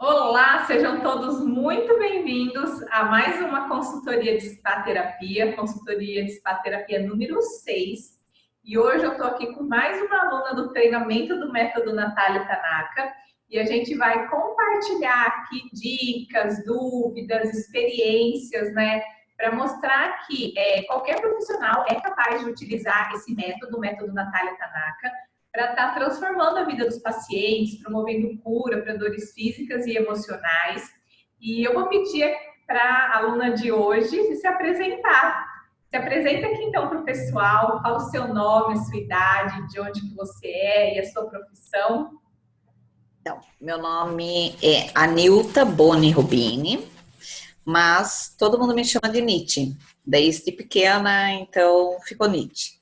Olá, sejam todos muito bem-vindos a mais uma consultoria de spa terapia, consultoria de spa terapia número 6. E hoje eu estou aqui com mais uma aluna do treinamento do método Natália Tanaka e a gente vai compartilhar aqui dicas, dúvidas, experiências, né? Para mostrar que qualquer profissional é capaz de utilizar esse método, o método Natália Tanaka, para estar transformando a vida dos pacientes, promovendo cura para dores físicas e emocionais. E eu vou pedir para a aluna de hoje se apresentar. Se apresenta aqui então para o pessoal, fala o seu nome, a sua idade, de onde que você é e a sua profissão. Então, meu nome é Anilta Boni Rubini, mas todo mundo me chama de Nite. Desde pequena, então ficou Nite.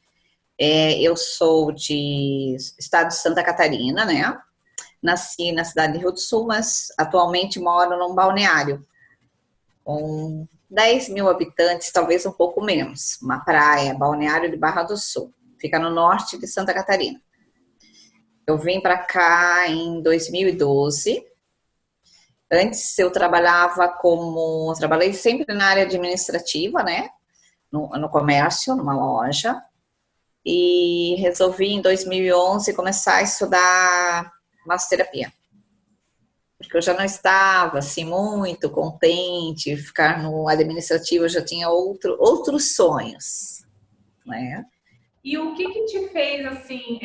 Eu sou de estado de Santa Catarina, né? Nasci na cidade de Rio do Sul, mas atualmente moro num balneário com 10 mil habitantes, talvez um pouco menos. Uma praia, balneário de Barra do Sul. Fica no norte de Santa Catarina. Eu vim para cá em 2012. Antes eu trabalhei sempre na área administrativa, né? No comércio, numa loja. E resolvi em 2011 começar a estudar massoterapia. Porque eu já não estava assim muito contente, ficar no administrativo, eu já tinha outros sonhos, né? E o que te fez assim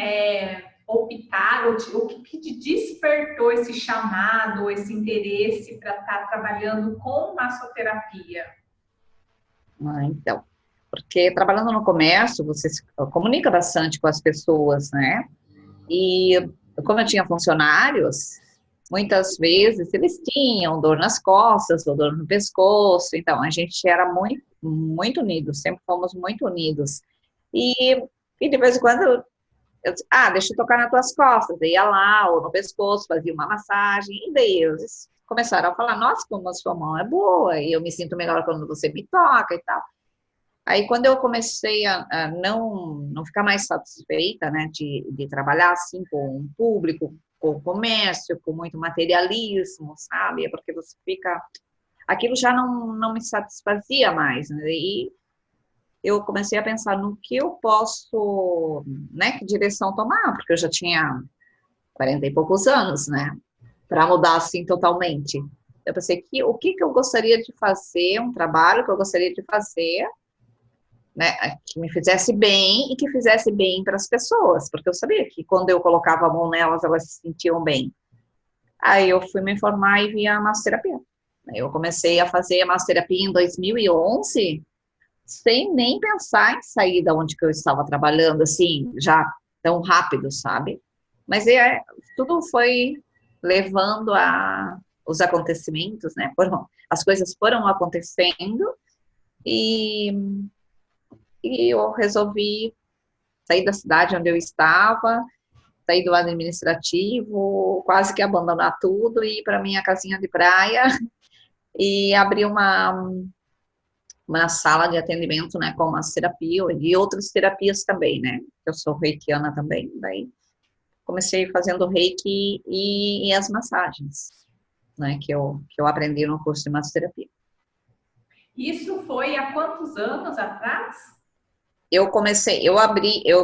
optar, o que te despertou esse chamado, esse interesse para estar trabalhando com massoterapia? Então, porque trabalhando no comércio, você se comunica bastante com as pessoas, né? E como eu tinha funcionários, muitas vezes eles tinham dor nas costas, ou dor no pescoço, então a gente era muito unidos, sempre fomos muito unidos. E, e de vez em quando eu disse, deixa eu tocar nas tuas costas, eu ia lá, ou no pescoço, fazia uma massagem, e daí eles começaram a falar, nossa, como a sua mão é boa, e eu me sinto melhor quando você me toca e tal. Aí, quando eu comecei a não ficar mais satisfeita, né, de trabalhar assim com o público, com o comércio, com muito materialismo, sabe? Porque você fica. Aquilo já não me satisfazia mais, né? E eu comecei a pensar no que eu posso, né, que direção tomar, porque eu já tinha 40 e poucos anos, né, para mudar assim totalmente. Eu pensei que o que eu gostaria de fazer, um trabalho que eu gostaria de fazer, né, que me fizesse bem e que fizesse bem para as pessoas, porque eu sabia que quando eu colocava a mão nelas, elas se sentiam bem. Aí eu fui me formar e vi a massoterapia. Eu comecei a fazer a massoterapia em 2011, sem nem pensar em sair da onde que eu estava trabalhando, assim, já tão rápido, sabe? Mas tudo foi levando a os acontecimentos, né? As coisas foram acontecendo e eu resolvi sair da cidade onde eu estava, sair do administrativo, quase que abandonar tudo e ir para minha casinha de praia e abrir uma sala de atendimento, né, com massoterapia e outras terapias também, né? Eu sou reikiana também, daí comecei fazendo reiki e as massagens, né, que eu aprendi no curso de massoterapia. Isso foi há quantos anos atrás? Eu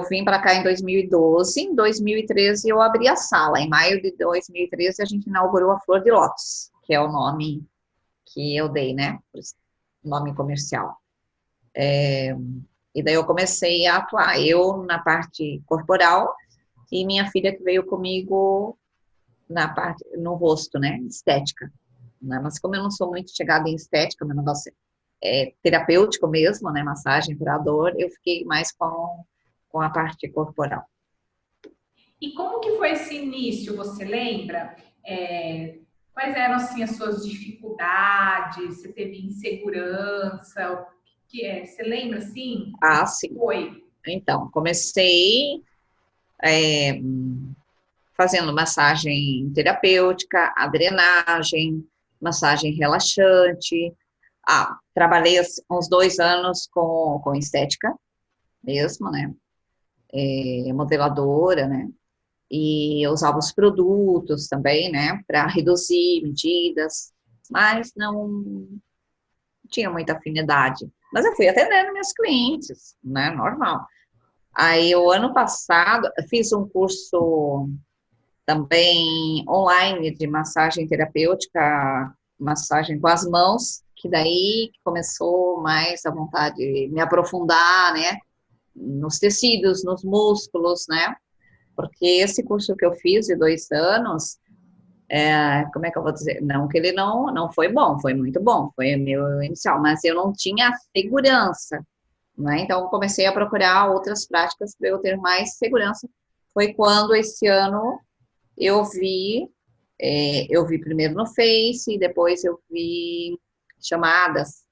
vim para cá em 2012, em 2013 eu abri a sala, em maio de 2013 a gente inaugurou a Flor de Lótus, que é o nome que eu dei, né, nome comercial. E daí eu comecei a atuar, eu na parte corporal e minha filha que veio comigo na parte, no rosto, né, estética. Né? Mas como eu não sou muito chegada em estética, meu negócio é terapêutico mesmo, né, massagem, curador, eu fiquei mais com a parte corporal. E como que foi esse início, você lembra? Quais eram assim as suas dificuldades? Você teve insegurança? O que é? Você lembra assim? Como Ah, sim. foi? Então, comecei fazendo massagem terapêutica, a drenagem, massagem relaxante. Trabalhei uns 2 anos com estética mesmo, né? Modeladora, né? e eu usava os produtos também, né, para reduzir medidas, mas não tinha muita afinidade. Mas eu fui atendendo meus clientes, né, normal. Aí, o ano passado, eu fiz um curso também online de massagem terapêutica, massagem com as mãos, que daí começou mais a vontade de me aprofundar, né, nos tecidos, nos músculos, né, porque esse curso que eu fiz de 2 anos, como é que eu vou dizer? Não que ele não foi bom, foi muito bom, foi o meu inicial, mas eu não tinha segurança, né? Então, eu comecei a procurar outras práticas para eu ter mais segurança. Foi quando esse ano eu vi primeiro no Face, e depois eu vi chamadas,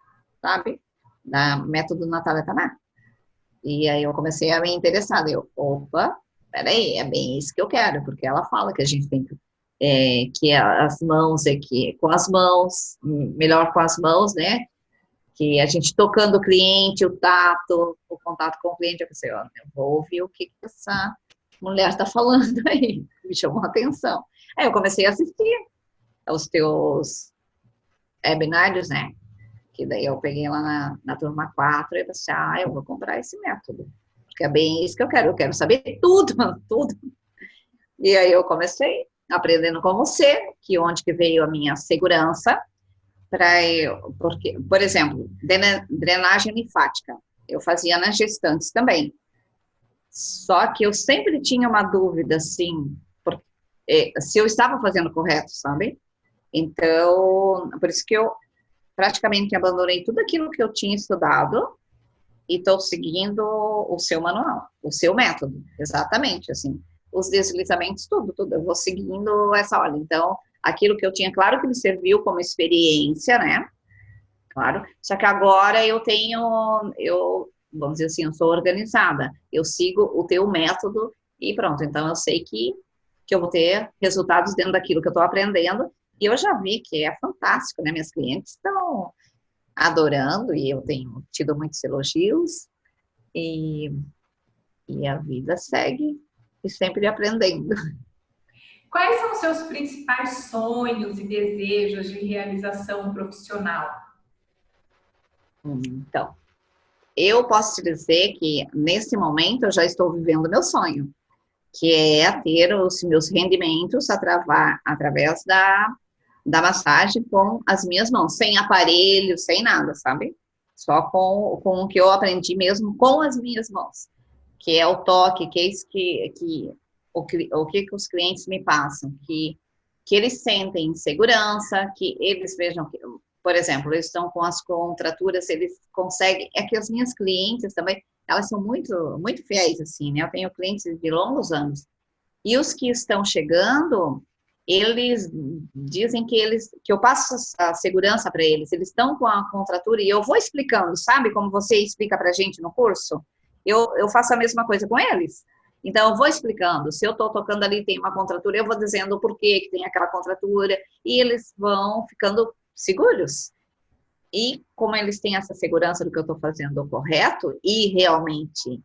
sabe? Da método Natália Tanaka. E aí eu comecei a me interessar. Opa, peraí, é bem isso que eu quero, porque ela fala que a gente tem que as mãos com as mãos, melhor com as mãos, né? Que a gente tocando o cliente, o tato, o contato com o cliente, eu pensei, ó, eu vou ouvir o que essa mulher está falando aí, me chamou a atenção. Aí eu comecei a assistir aos teus webinários, né? Que daí eu peguei lá na turma 4 e pensei, eu vou comprar esse método, porque é bem isso que eu quero saber tudo, tudo. E aí eu comecei aprendendo com você, que onde que veio a minha segurança, porque, por exemplo, drenagem linfática, eu fazia nas gestantes também. Só que eu sempre tinha uma dúvida, assim, se eu estava fazendo correto, sabe? Então, por isso que eu praticamente abandonei tudo aquilo que eu tinha estudado e estou seguindo o seu manual, o seu método, exatamente, assim. Os deslizamentos, tudo, eu vou seguindo essa ordem. Então, aquilo que eu tinha, claro que me serviu como experiência, né? Claro. Só que agora vamos dizer assim, eu sou organizada. Eu sigo o teu método e pronto. Então, eu sei que eu vou ter resultados dentro daquilo que eu estou aprendendo. E eu já vi que é fantástico, né? Minhas clientes estão adorando e eu tenho tido muitos elogios. E a vida segue e sempre aprendendo. Quais são os seus principais sonhos e desejos de realização profissional? Então, eu posso te dizer que, nesse momento, eu já estou vivendo meu sonho, que é ter os meus rendimentos através da massagem com as minhas mãos, sem aparelho, sem nada, sabe? Só com o que eu aprendi mesmo com as minhas mãos, que é o toque, que é isso o que os clientes me passam, que eles sentem segurança, que eles vejam que, por exemplo, eles estão com as contraturas, eles conseguem, é que as minhas clientes também, elas são muito, muito fiéis, assim, né? Eu tenho clientes de longos anos, e os que estão chegando, eles dizem que eu passo a segurança para eles, eles estão com a contratura, e eu vou explicando, sabe, como você explica para a gente no curso? Eu faço a mesma coisa com eles. Então, eu vou explicando. Se eu estou tocando ali, tem uma contratura, eu vou dizendo o porquê que tem aquela contratura, e eles vão ficando seguros. E como eles têm essa segurança do que eu estou fazendo correto, e realmente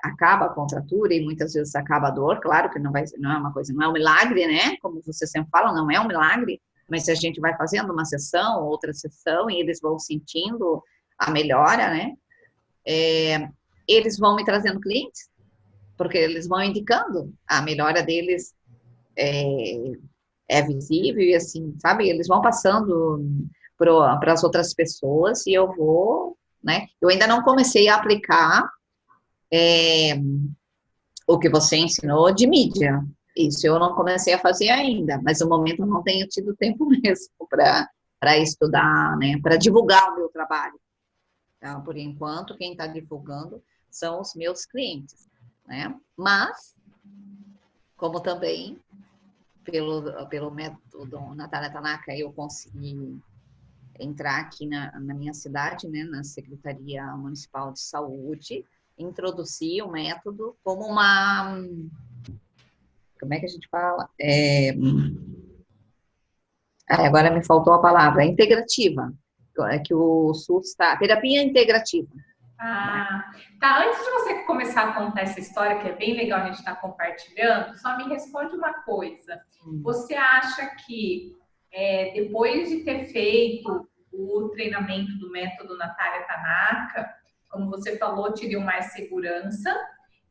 acaba a contratura, e muitas vezes acaba a dor, claro que não é uma coisa, não é um milagre, né? Como você sempre fala, não é um milagre, mas se a gente vai fazendo uma sessão, outra sessão, e eles vão sentindo a melhora, né? Eles vão me trazendo clientes, porque eles vão indicando a melhora deles é visível e assim, sabe? Eles vão passando para as outras pessoas e eu vou, né? Eu ainda não comecei a aplicar o que você ensinou de mídia. Isso eu não comecei a fazer ainda, mas no momento eu não tenho tido tempo mesmo para estudar, né? Para divulgar o meu trabalho. Então, por enquanto, quem está divulgando são os meus clientes, né? Mas, como também pelo método Natália Tanaka, eu consegui entrar aqui na minha cidade, né, na Secretaria Municipal de Saúde, introduzir o método como uma, como é que a gente fala? Agora me faltou a palavra, integrativa, que o SUS está, terapia integrativa. Ah, tá. Antes de você começar a contar essa história, que é bem legal a gente estar compartilhando, só me responde uma coisa. Hum. Você acha que depois de ter feito o treinamento do método Natália Tanaka, como você falou, te deu mais segurança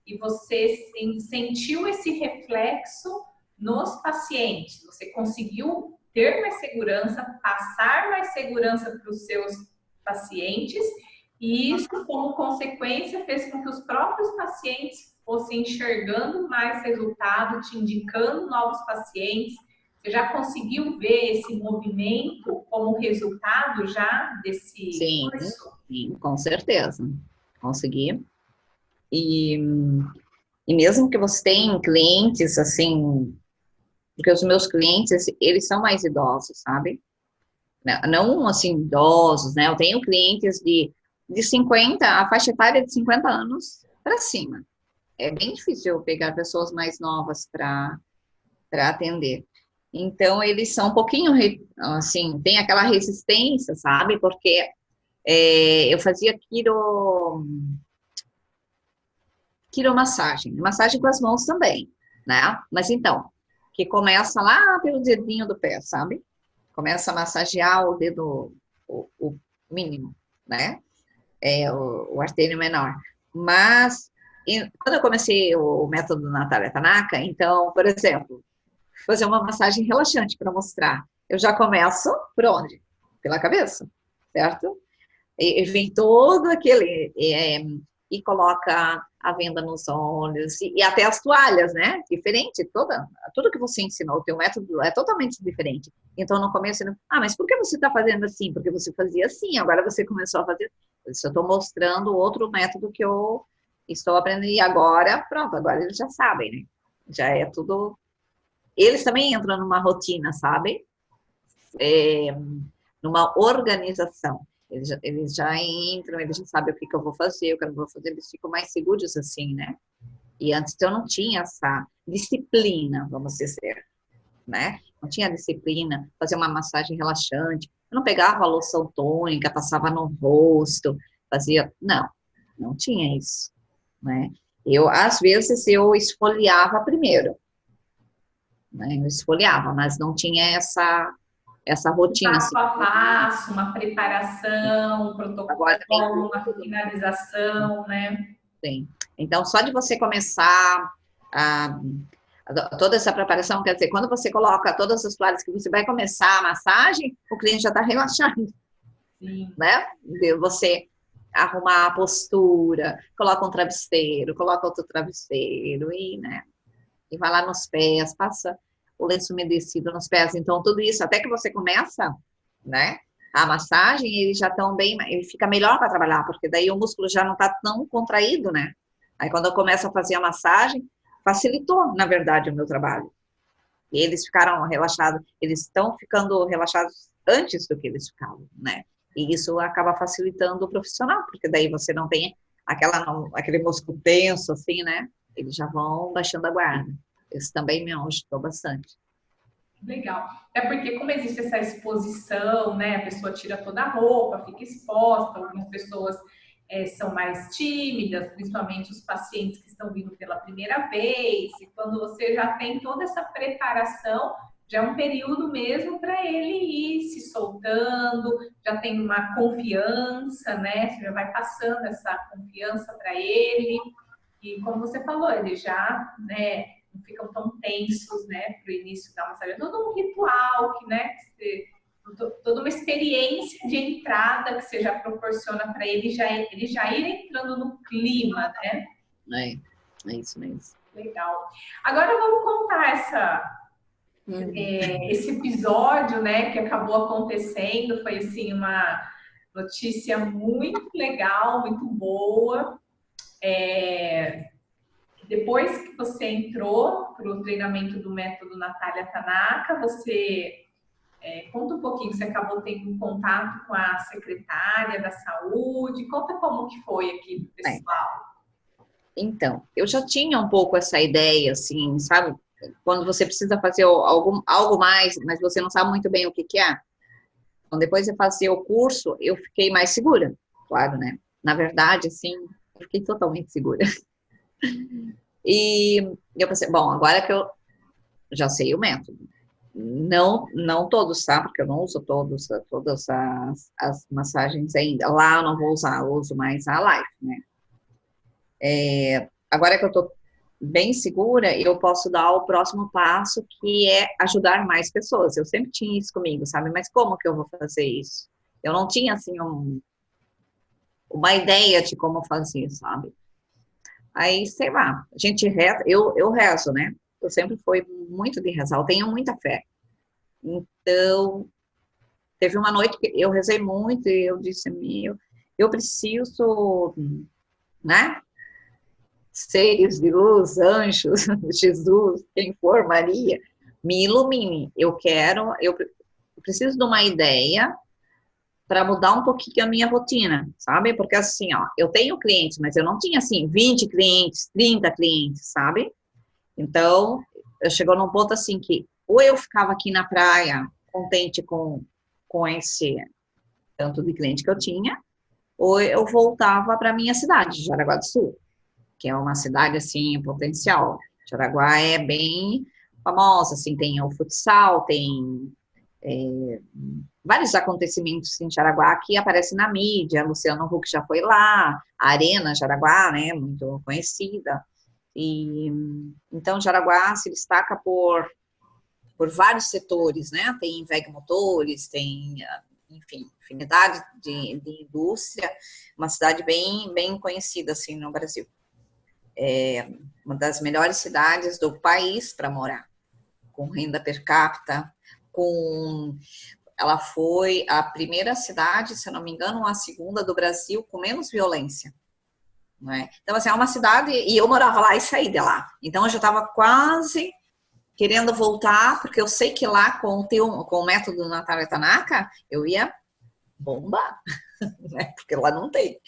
e você sentiu esse reflexo nos pacientes? Você conseguiu ter mais segurança, passar mais segurança para os seus pacientes? E isso, como consequência, fez com que os próprios pacientes fossem enxergando mais resultado, te indicando novos pacientes. Você já conseguiu ver esse movimento como resultado já desse Sim, curso? sim, com certeza. Consegui. E, e mesmo que você tenha clientes, assim, porque os meus clientes, eles são mais idosos, sabe? Não, assim, idosos, né? Eu tenho clientes de 50, a faixa etária é de 50 anos para cima. É bem difícil eu pegar pessoas mais novas para atender. Então, eles são um pouquinho, assim, tem aquela resistência, sabe? Porque eu fazia quiromassagem, massagem com as mãos também, né? Mas então, que começa lá pelo dedinho do pé, sabe? Começa a massagear o dedo, o mínimo, né? O artêrio menor. Mas, quando eu comecei o método Natália Tanaka, então, por exemplo, fazer uma massagem relaxante para mostrar. Eu já começo por onde? Pela cabeça, certo? E vem todo aquele. E coloca a venda nos olhos, e até as toalhas, né? Diferente, tudo que você ensinou, o teu método é totalmente diferente. Então, no começo, mas por que você está fazendo assim? Porque você fazia assim, agora você começou a fazer. Isso eu estou mostrando outro método que eu estou aprendendo, e agora, pronto, agora eles já sabem, né? Já é tudo. Eles também entram numa rotina, sabe? É, numa organização. Eles já entram, eles já sabem o que eu vou fazer, o que eu não vou fazer, eles ficam mais seguros assim, né? E antes eu não tinha essa disciplina, vamos dizer, né? Não tinha disciplina, fazer uma massagem relaxante, eu não pegava a loção tônica, passava no rosto, fazia, não tinha isso, né? Às vezes, eu esfoliava primeiro, né? Eu esfoliava, mas não tinha essa rotina, assim. Passo a passo, uma preparação, um Agora vem protocolo, uma finalização, né? Sim. Então, só de você começar a, toda essa preparação, quer dizer, quando você coloca todas as toalhas que você vai começar a massagem, o cliente já está relaxando, Sim. né? De você arrumar a postura, coloca um travesseiro, coloca outro travesseiro né? E vai lá nos pés, passa o lenço umedecido nos pés. Então, tudo isso, até que você começa, né? A massagem, eles já estão bem, ele fica melhor para trabalhar, porque daí o músculo já não está tão contraído, né? Aí quando eu começo a fazer a massagem, facilitou, na verdade, o meu trabalho. E eles ficaram relaxados, eles estão ficando relaxados antes do que eles ficavam, né? E isso acaba facilitando o profissional, porque daí você não tem aquele músculo tenso, assim, né? Eles já vão baixando a guarda. Isso também me ajudou bastante. Legal. É porque como existe essa exposição, né? A pessoa tira toda a roupa, fica exposta, algumas pessoas são mais tímidas, principalmente os pacientes que estão vindo pela primeira vez, e quando você já tem toda essa preparação, já é um período mesmo para ele ir se soltando, já tem uma confiança, né? Você já vai passando essa confiança para ele, e como você falou, ele já, né, não ficam tão tensos, né, para o início da massagem. É todo um ritual que, né, toda uma experiência de entrada que você já proporciona para ele já ir entrando no clima, né? É isso mesmo. Legal. Agora vamos contar esse episódio, né, que acabou acontecendo. Foi assim uma notícia muito legal, muito boa. Depois que você entrou para o treinamento do método Natália Tanaka, você conta um pouquinho, você acabou tendo um contato com a secretária da saúde, conta como que foi aqui, pessoal. Então, eu já tinha um pouco essa ideia, assim, sabe? Quando você precisa fazer algo mais, mas você não sabe muito bem o que é. Então, depois de fazer o curso, eu fiquei mais segura, claro, né? Na verdade, assim, eu fiquei totalmente segura. E eu pensei, bom, agora que eu já sei o método. Não, não todos, tá? Porque eu não uso todas as massagens ainda. Lá eu não vou usar, eu uso mais a Life, né? Agora que eu tô bem segura, eu posso dar o próximo passo, que é ajudar mais pessoas. Eu sempre tinha isso comigo, sabe? Mas como que eu vou fazer isso? Eu não tinha, assim, uma ideia de como fazer, sabe? Aí, sei lá, a gente reza, eu rezo, né? Eu sempre fui muito de rezar, eu tenho muita fé. Então, teve uma noite que eu rezei muito e eu disse, meu, eu preciso, né? Seres de luz, anjos, Jesus, quem for, Maria, me ilumine. Eu preciso de uma ideia para mudar um pouquinho a minha rotina, sabe? Porque assim, ó, eu tenho clientes, mas eu não tinha assim 20 clientes, 30 clientes, sabe? Então, eu chegou num ponto assim que ou eu ficava aqui na praia contente com esse tanto de cliente que eu tinha, ou eu voltava para minha cidade, Jaraguá do Sul, que é uma cidade assim potencial. Jaraguá é bem famosa, assim, tem o futsal, tem vários acontecimentos em Jaraguá que aparecem na mídia. Luciano Huck já foi lá, a Arena Jaraguá, né, muito conhecida. E então Jaraguá se destaca por vários setores, né? Tem WEG Motores, tem, enfim, infinidade de indústria, uma cidade bem conhecida assim no Brasil. É uma das melhores cidades do país para morar, com renda per capita, ela foi a primeira cidade, se eu não me engano, a segunda do Brasil com menos violência. Né? Então, assim, é uma cidade, e eu morava lá e saí de lá. Então, eu já estava quase querendo voltar, porque eu sei que lá, com o método Natália Tanaka, eu ia bombar, né? Porque lá não tem.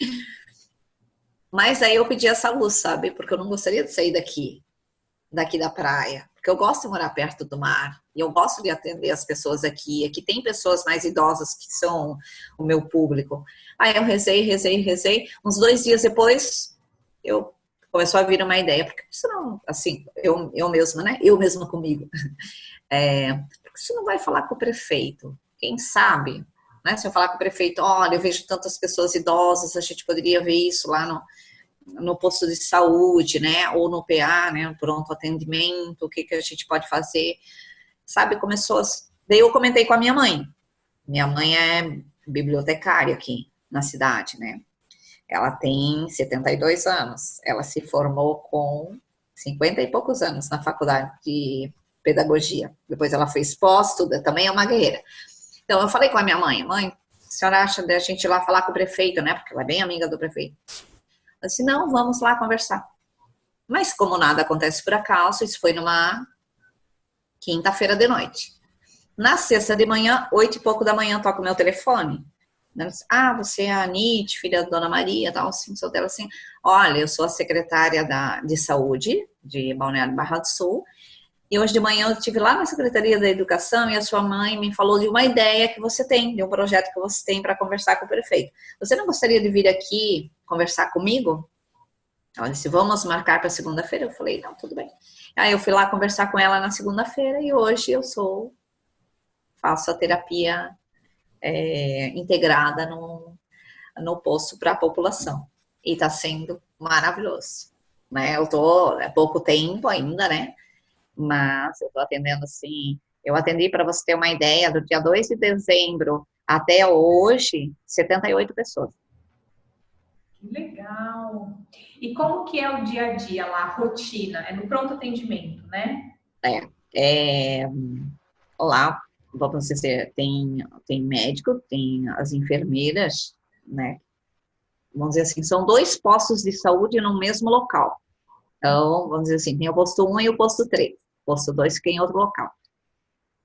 Mas aí eu pedi essa luz, sabe? Porque eu não gostaria de sair daqui da praia, porque eu gosto de morar perto do mar, e eu gosto de atender as pessoas aqui. Aqui tem pessoas mais idosas que são o meu público. Aí eu rezei. Uns 2 dias depois, começou a vir uma ideia, porque você não, assim, eu mesma, né? Eu mesma comigo. Porque você não vai falar com o prefeito? Quem sabe? Né? Se eu falar com o prefeito, olha, eu vejo tantas pessoas idosas, a gente poderia ver isso lá no posto de saúde, né, ou no PA, né, pronto atendimento, o que a gente pode fazer, sabe, daí eu comentei com a minha mãe é bibliotecária aqui na cidade, né, ela tem 72 anos, ela se formou com 50 e poucos anos na faculdade de pedagogia, depois ela fez pós, tudo, também é uma guerreira. Então eu falei com a minha mãe, a senhora acha de a gente ir lá falar com o prefeito, né, porque ela é bem amiga do prefeito. Eu disse, não, vamos lá conversar. Mas como nada acontece por acaso, isso foi numa quinta-feira de noite. Na sexta de manhã, 8 e pouco da manhã, toca o meu telefone. Disse, você é a Anite, filha da Dona Maria, tal, assim, sou dela assim. Olha, eu sou a secretária de saúde de Balneário Barra do Sul. E hoje de manhã eu estive lá na Secretaria da Educação e a sua mãe me falou de uma ideia que você tem, de um projeto que você tem para conversar com o prefeito. Você não gostaria de vir aqui conversar comigo? Ela disse, vamos marcar para segunda-feira? Eu falei, não, tudo bem. Aí eu fui lá conversar com ela na segunda-feira e hoje faço a terapia integrada no posto para a população. E está sendo maravilhoso. Né? É pouco tempo ainda, né? Mas eu estou atendendo assim, eu atendi, para você ter uma ideia, do dia 2 de dezembro até hoje, 78 pessoas. Que legal! E como que é o dia a dia lá, a rotina? É no pronto atendimento, né? Lá, vamos dizer, tem médico, tem as enfermeiras, né? Vamos dizer assim, são 2 postos de saúde no mesmo local. Então, vamos dizer assim, tem o posto 1 e o posto 3. O posto 2 fica em outro local.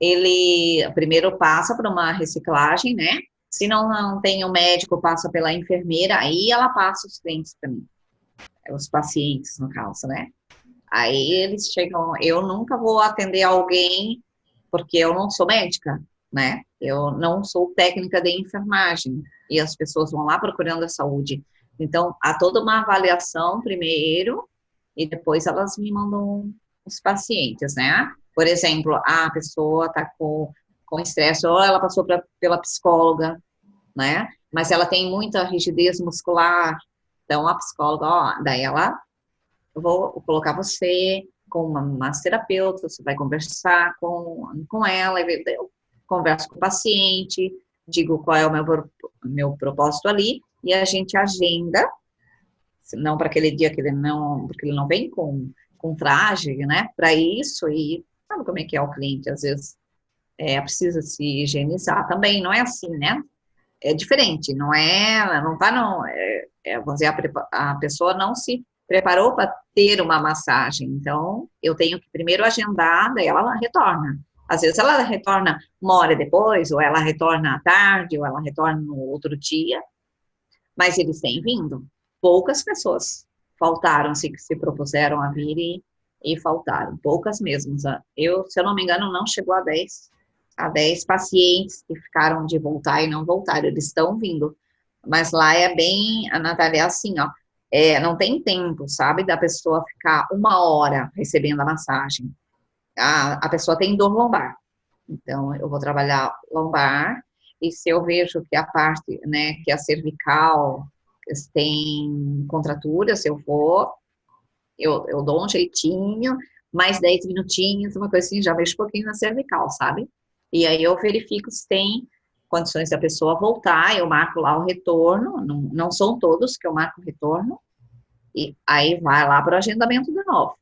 Ele primeiro passa por uma reciclagem, né? Se não tem o médico, passa pela enfermeira, aí ela passa os clientes para mim. Os pacientes, no caso, né? Aí eles chegam, eu nunca vou atender alguém, porque eu não sou médica, né? Eu não sou técnica de enfermagem, e as pessoas vão lá procurando a saúde. Então, há toda uma avaliação primeiro e depois elas me mandam os pacientes, né? Por exemplo, a pessoa está com estresse ou ela passou pela psicóloga, né? Mas ela tem muita rigidez muscular. Então, a psicóloga, ó, daí ela, eu vou colocar você com uma massoterapeuta, você vai conversar com ela, eu converso com o paciente, digo qual é o meu propósito ali, e a gente agenda, não para aquele dia que ele não, porque ele não vem com traje, né, para isso, e sabe como é que é o cliente, às vezes precisa se higienizar também, não é assim, né? É diferente, não é, ela não tá, não, vamos dizer, a pessoa não se preparou para ter uma massagem, então eu tenho que primeiro agendar, daí ela retorna. Às vezes ela retorna uma hora depois, ou ela retorna à tarde, ou ela retorna no outro dia, mas eles têm vindo. Poucas pessoas faltaram, se propuseram a vir e faltaram, poucas mesmo. Eu, se eu não me engano, não chegou a 10 pacientes que ficaram de voltar e não voltaram, eles estão vindo. Mas lá é bem, a Natália, é assim, ó, não tem tempo, sabe, da pessoa ficar uma hora recebendo a massagem. A pessoa tem dor lombar, então eu vou trabalhar lombar, e se eu vejo que a parte, né, que a cervical tem contratura, se eu eu dou um jeitinho, mais 10 minutinhos, uma coisa assim, já vejo um pouquinho na cervical, sabe? E aí eu verifico se tem condições da pessoa voltar, eu marco lá o retorno, não são todos que eu marco o retorno, e aí vai lá para o agendamento de novo,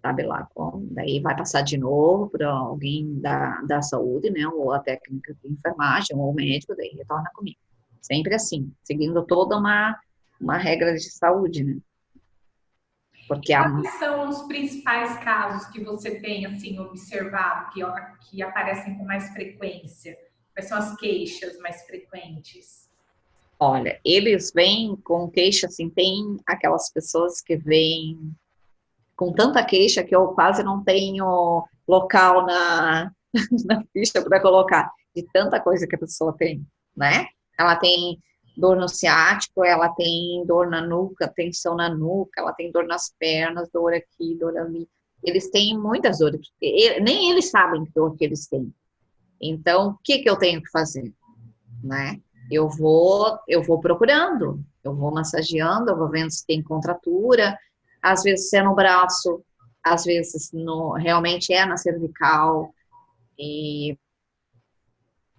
sabe lá, daí vai passar de novo para alguém da saúde, né, ou a técnica de enfermagem, ou o médico, daí retorna comigo. Sempre assim, seguindo toda uma regra de saúde, né? Porque Quais são os principais casos que você tem assim observado que aparecem com mais frequência? Quais são as queixas mais frequentes? olha, eles vêm com queixa, assim, tem aquelas pessoas que vêm com tanta queixa que eu quase não tenho local na ficha para colocar, de tanta coisa que a pessoa tem, né? Ela tem dor no ciático, ela tem dor na nuca, tensão na nuca, ela tem dor nas pernas, dor aqui, dor ali. Eles têm muitas dores, porque nem eles sabem que dor que eles têm. Então, o que eu tenho que fazer, né? Eu vou procurando, eu vou massageando, eu vou vendo se tem contratura, às vezes é no braço, às vezes realmente é na cervical,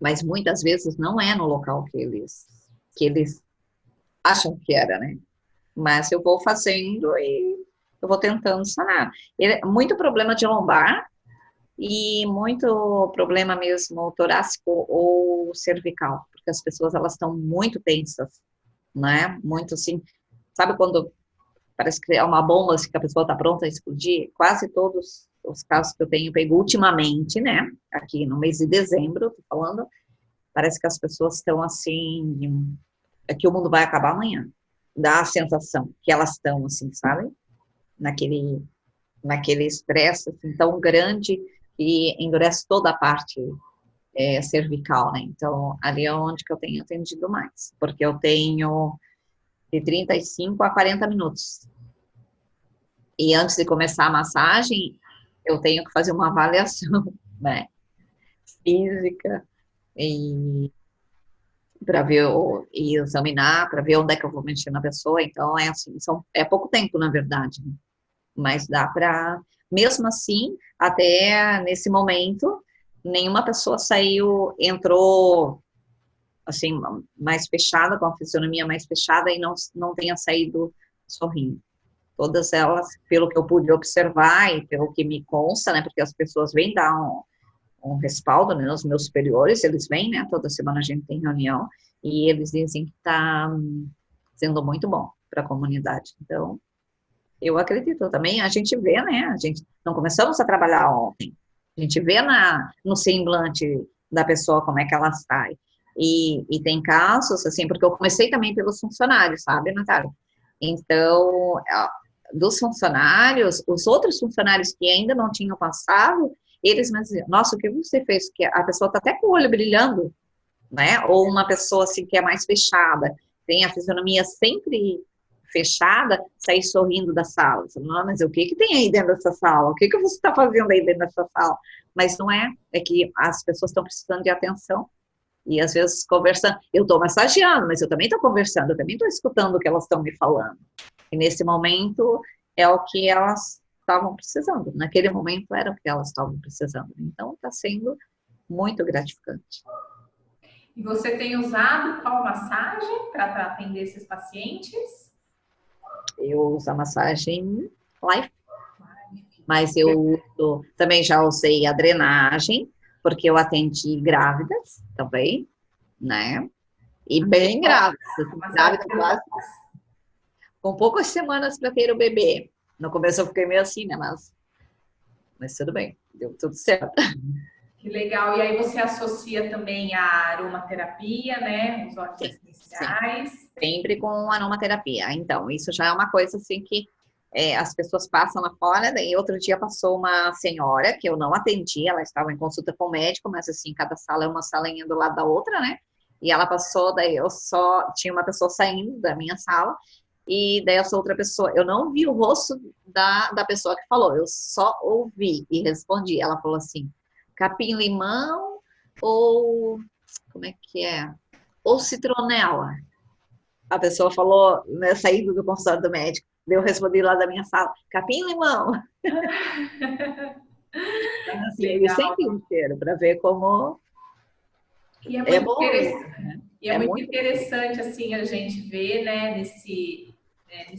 mas muitas vezes não é no local que eles acham que era, né? Mas eu vou fazendo e eu vou tentando sanar. Muito problema de lombar e muito problema mesmo torácico ou cervical, porque as pessoas elas estão muito tensas, né? Muito assim, sabe quando parece que é uma bomba assim, que a pessoa está pronta a explodir? Quase todos os casos que eu tenho pego ultimamente, né? Aqui no mês de dezembro, tô falando, parece que as pessoas estão assim, que o mundo vai acabar amanhã. Dá a sensação que elas estão assim, sabe? Naquele estresse assim, tão grande e endurece toda a parte cervical, né? Então, ali é onde que eu tenho atendido mais, porque eu tenho de 35 a 40 minutos. E antes de começar a massagem, eu tenho que fazer uma avaliação, né? Física, e para ver e examinar, para ver onde é que eu vou mexer na pessoa. Então, é assim, é pouco tempo, na verdade, né? Mas dá para, mesmo assim, até nesse momento, nenhuma pessoa entrou assim, mais fechada, com a fisionomia mais fechada e não tenha saído sorrindo. Todas elas, pelo que eu pude observar e pelo que me consta, né, porque as pessoas vêm dar um respaldo, né, os meus superiores, eles vêm, né, toda semana a gente tem reunião, e eles dizem que está sendo muito bom para a comunidade. Então, eu acredito também, a gente vê, né, a gente não começamos a trabalhar ontem, a gente vê no semblante da pessoa como é que ela está. E tem casos, assim, porque eu comecei também pelos funcionários, sabe, Natália? Então, dos funcionários, os outros funcionários que ainda não tinham passado, eles me diziam, nossa, o que você fez? Que a pessoa está até com o olho brilhando, né? Ou uma pessoa, assim, que é mais fechada. tem a fisionomia sempre fechada, sair sorrindo da sala. Você fala, mas o que que tem aí dentro dessa sala? O que que você está fazendo aí dentro dessa sala? Mas não é, é que as pessoas estão precisando de atenção. E às vezes conversando, eu estou massageando, mas eu também estou conversando, eu também estou escutando o que elas estão me falando. E nesse momento é o que elas estavam precisando. Naquele momento era o que elas estavam precisando. Então está sendo muito gratificante. E você tem usado qual massagem para atender esses pacientes? Eu uso a massagem Life, mas eu também já usei a drenagem, porque eu atendi grávidas também, né? E bem grávidas, quase, com poucas semanas para ter o bebê. No começo eu fiquei meio assim, né? Mas tudo bem, deu tudo certo. Que legal. E aí você associa também a aromaterapia, né? Os óleos essenciais. Sim. Sempre com aromaterapia. Então, isso já é uma coisa assim que as pessoas passam lá fora. Daí outro dia passou uma senhora que eu não atendi, ela estava em consulta com o médico, mas assim, cada sala é uma salinha do lado da outra, né? E ela passou, daí eu só tinha uma pessoa saindo da minha sala, e daí essa outra pessoa, eu não vi o rosto da pessoa que falou, eu só ouvi e respondi. Ela falou assim, capim-limão ou como é que é? Ou citronela. A pessoa falou, né, saindo do consultório do médico. Eu respondi lá da minha sala, capim-limão. Assim, ele sente o cheiro para ver como e é muito bom. Né? E é muito interessante assim a gente ver, né, nesses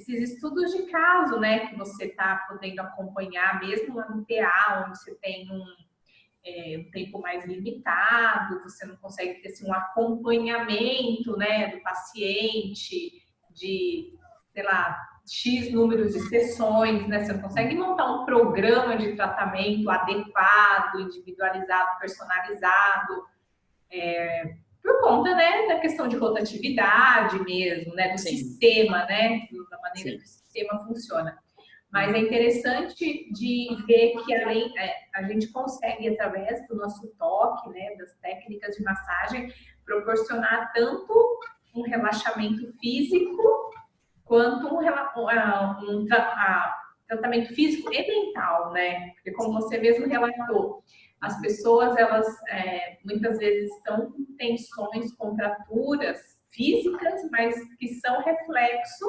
estudos de caso, né, que você está podendo acompanhar, mesmo lá no PA, onde você tem um tempo mais limitado, você não consegue ter assim, um acompanhamento, né, do paciente, de, sei lá, X números de sessões, né? Você não consegue montar um programa de tratamento adequado, individualizado, personalizado, por conta, né, da questão de rotatividade mesmo, né, do sistema, né, da maneira que o sistema funciona. Mas é interessante de ver que a gente consegue, através do nosso toque, né, das técnicas de massagem, proporcionar tanto um relaxamento físico quanto um tratamento físico e mental, né? Porque como você mesmo relatou, as pessoas, elas muitas vezes estão com tensões, contraturas físicas, mas que são reflexo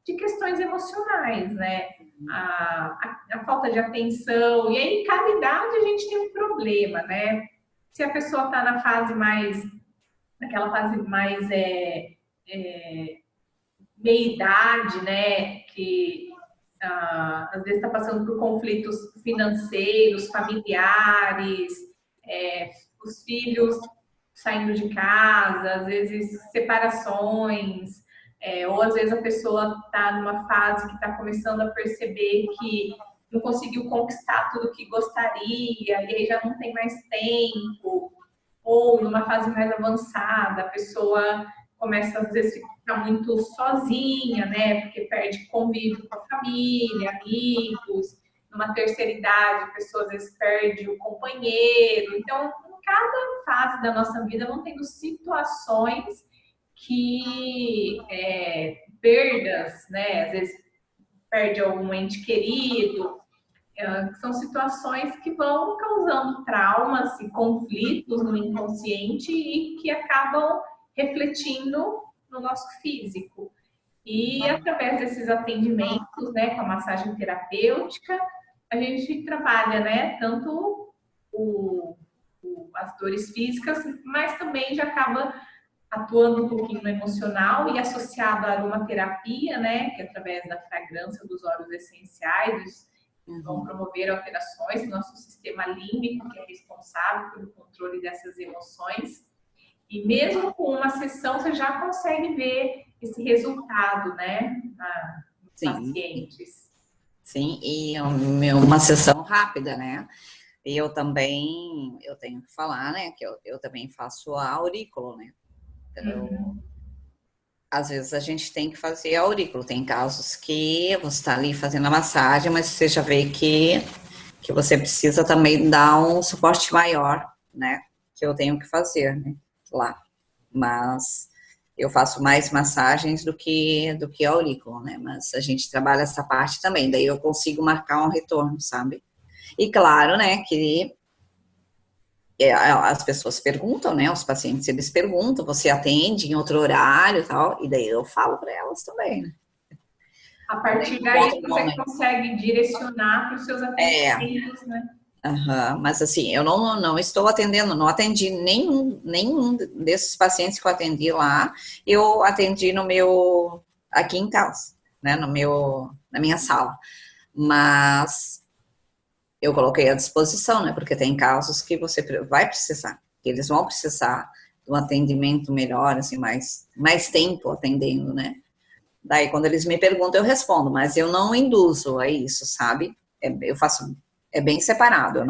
de questões emocionais, né? A falta de atenção, e aí em cada idade a gente tem um problema, né? Se a pessoa está naquela fase mais meia-idade, né? Que às vezes está passando por conflitos financeiros, familiares, os filhos saindo de casa, às vezes separações, ou às vezes a pessoa está numa fase que está começando a perceber que não conseguiu conquistar tudo que gostaria, e aí já não tem mais tempo, ou numa fase mais avançada, a pessoa começa às vezes a ficar muito sozinha, né? Porque perde convívio com a família, amigos. Numa terceira idade, a pessoa às vezes perde o companheiro. Então, em cada fase da nossa vida vão tendo situações que perdas, né? Às vezes perde algum ente querido. São situações que vão causando traumas e conflitos no inconsciente e que acabam refletindo no nosso físico. E através desses atendimentos, né, com a massagem terapêutica, a gente trabalha, né, tanto as dores físicas, mas também já acaba atuando um pouquinho no emocional e associado à aromaterapia, né, que é através da fragrância dos óleos essenciais, vão promover alterações no nosso sistema límbico, que é responsável pelo controle dessas emoções. E mesmo com uma sessão, você já consegue ver esse resultado, né, nos pacientes. Sim, e uma sessão rápida, né? E eu tenho que falar, né, que eu também faço a aurículo, né? Então, às vezes a gente tem que fazer aurículo. Tem casos que você está ali fazendo a massagem, mas você já vê que você precisa também dar um suporte maior, né? Que eu tenho que fazer, né? Lá. Mas Eu faço mais massagens do que aurículo, né? Mas a gente trabalha essa parte também, daí eu consigo marcar um retorno, sabe? E claro, né, que as pessoas perguntam, né? Os pacientes, eles perguntam, você atende em outro horário e tal, e daí eu falo para elas também, né? A partir daí você consegue direcionar para os seus atendimentos, né? Mas assim, eu não estou atendendo, não atendi nenhum desses pacientes que eu atendi lá, eu atendi aqui em casa, né, na minha sala, mas eu coloquei à disposição, né, porque tem casos que você vai precisar, que eles vão precisar de um atendimento melhor, assim, mais tempo atendendo, né. Daí, quando eles me perguntam, eu respondo, mas eu não induzo a isso, sabe? Eu faço, é bem separado.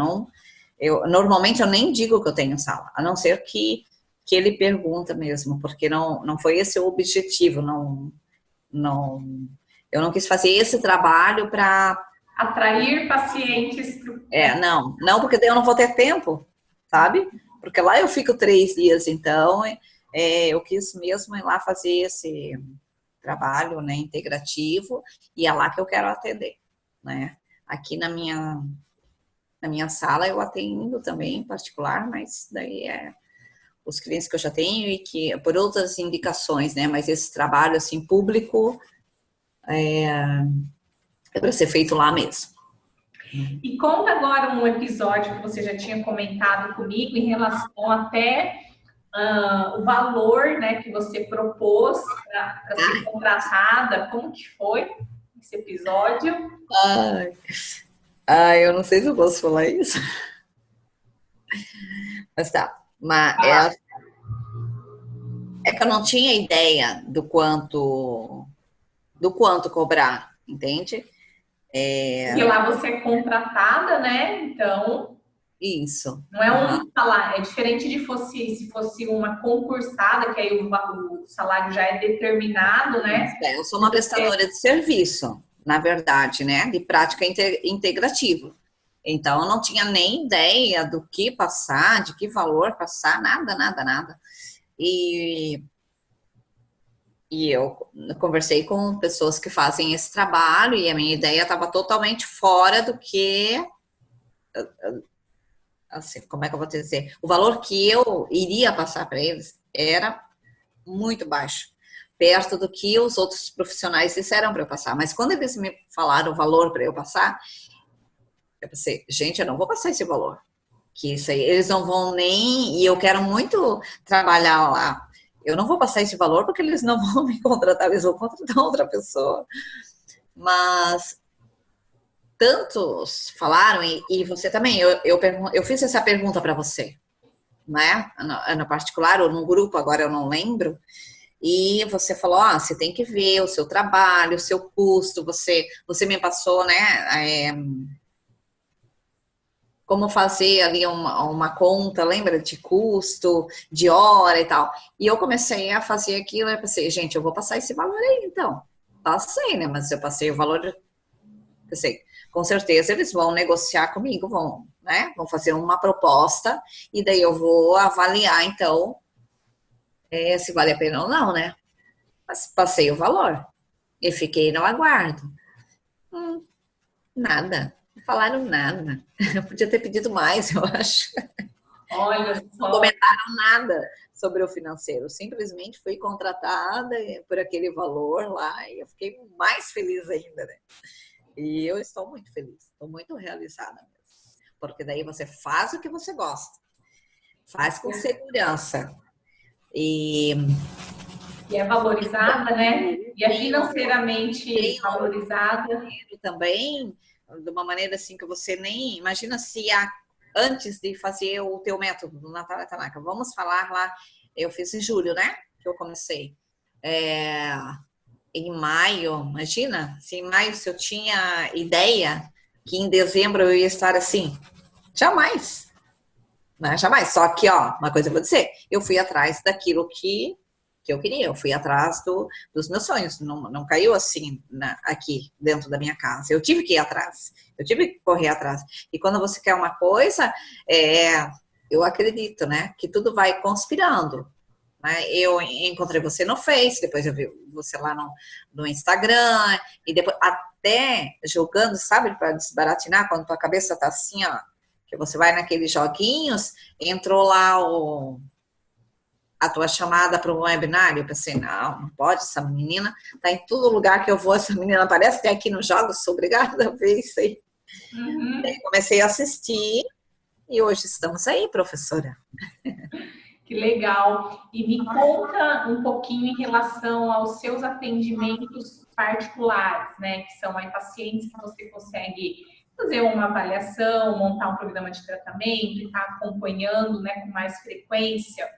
Normalmente eu nem digo que eu tenho sala, a não ser que ele pergunta mesmo, porque não foi esse o objetivo, eu não quis fazer esse trabalho para atrair pacientes. Não, porque daí eu não vou ter tempo, sabe? Porque lá eu fico 3 dias, então eu quis mesmo ir lá fazer esse trabalho, né, integrativo, e é lá que eu quero atender, né? Aqui na minha sala eu atendo também em particular, mas daí os clientes que eu já tenho e que por outras indicações, né? Mas esse trabalho assim público é para ser feito lá mesmo. E conta agora um episódio que você já tinha comentado comigo em relação até o valor, né, que você propôs para ser contratada. Como que foi esse episódio? Eu não sei se eu posso falar isso. Mas tá. Mas é que eu não tinha ideia do quanto cobrar, entende? Porque lá você é contratada, né? Então. Isso. Não é um salário, é diferente se fosse uma concursada, que aí o salário já é determinado, né? Eu sou uma prestadora de serviço, na verdade, né? De prática integrativa. Então, eu não tinha nem ideia do que passar, de que valor passar, nada. E eu conversei com pessoas que fazem esse trabalho e a minha ideia estava totalmente fora do que, assim, como é que eu vou te dizer? O valor que eu iria passar para eles era muito baixo, perto do que os outros profissionais disseram para eu passar. Mas quando eles me falaram o valor para eu passar, eu pensei, gente, eu não vou passar esse valor. Que isso aí, eles não vão nem... E eu quero muito trabalhar lá. Eu não vou passar esse valor porque eles não vão me contratar, eles vão contratar outra pessoa. Mas tantos falaram, e você também, eu fiz essa pergunta para você, né? No particular ou no grupo, agora eu não lembro. E você falou, você tem que ver o seu trabalho, o seu custo, você me passou, né, como fazer ali uma conta, lembra, de custo, de hora e tal. E eu comecei a fazer aquilo, eu pensei, gente, eu vou passar esse valor aí, então. Passei, né, mas eu passei o valor, pensei, com certeza eles vão negociar comigo, né, vão fazer uma proposta, e daí eu vou avaliar, então, se vale a pena ou não, né. Mas passei o valor e fiquei no aguardo. Nada. Não falaram nada. Eu podia ter pedido mais, eu acho. Olha só. Não comentaram nada sobre o financeiro. Simplesmente fui contratada por aquele valor lá e eu fiquei mais feliz ainda, né? E eu estou muito feliz. Estou muito realizada mesmo. Porque daí você faz o que você gosta. Faz com segurança. E é valorizada, né? E é financeiramente valorizada. Também, de uma maneira assim que você nem... Imagina se antes de fazer o teu método do Natália Tanaka, vamos falar lá, eu fiz em julho, né? Que eu comecei. Em maio, imagina, se em maio se eu tinha ideia que em dezembro eu ia estar assim. Jamais. Né? Jamais. Só que, uma coisa eu vou dizer, eu fui atrás daquilo que eu queria, eu fui atrás dos meus sonhos, não caiu assim aqui dentro da minha casa, eu tive que ir atrás, eu tive que correr atrás, e quando você quer uma coisa, eu acredito, né, que tudo vai conspirando, né? Eu encontrei você no Face, depois eu vi você lá no Instagram, e depois até jogando, sabe, para desbaratinar, quando tua cabeça tá assim, ó, que você vai naqueles joguinhos, entrou lá a tua chamada para um webinário. Eu pensei, não pode, essa menina tá em todo lugar que eu vou, essa menina aparece até aqui nos jogos, sou obrigada a ver isso aí. Uhum. Comecei a assistir, e hoje estamos aí, professora. Que legal. E me conta um pouquinho em relação aos seus atendimentos particulares, né? Que são aí pacientes que você consegue fazer uma avaliação, montar um programa de tratamento, estar acompanhando, né, com mais frequência.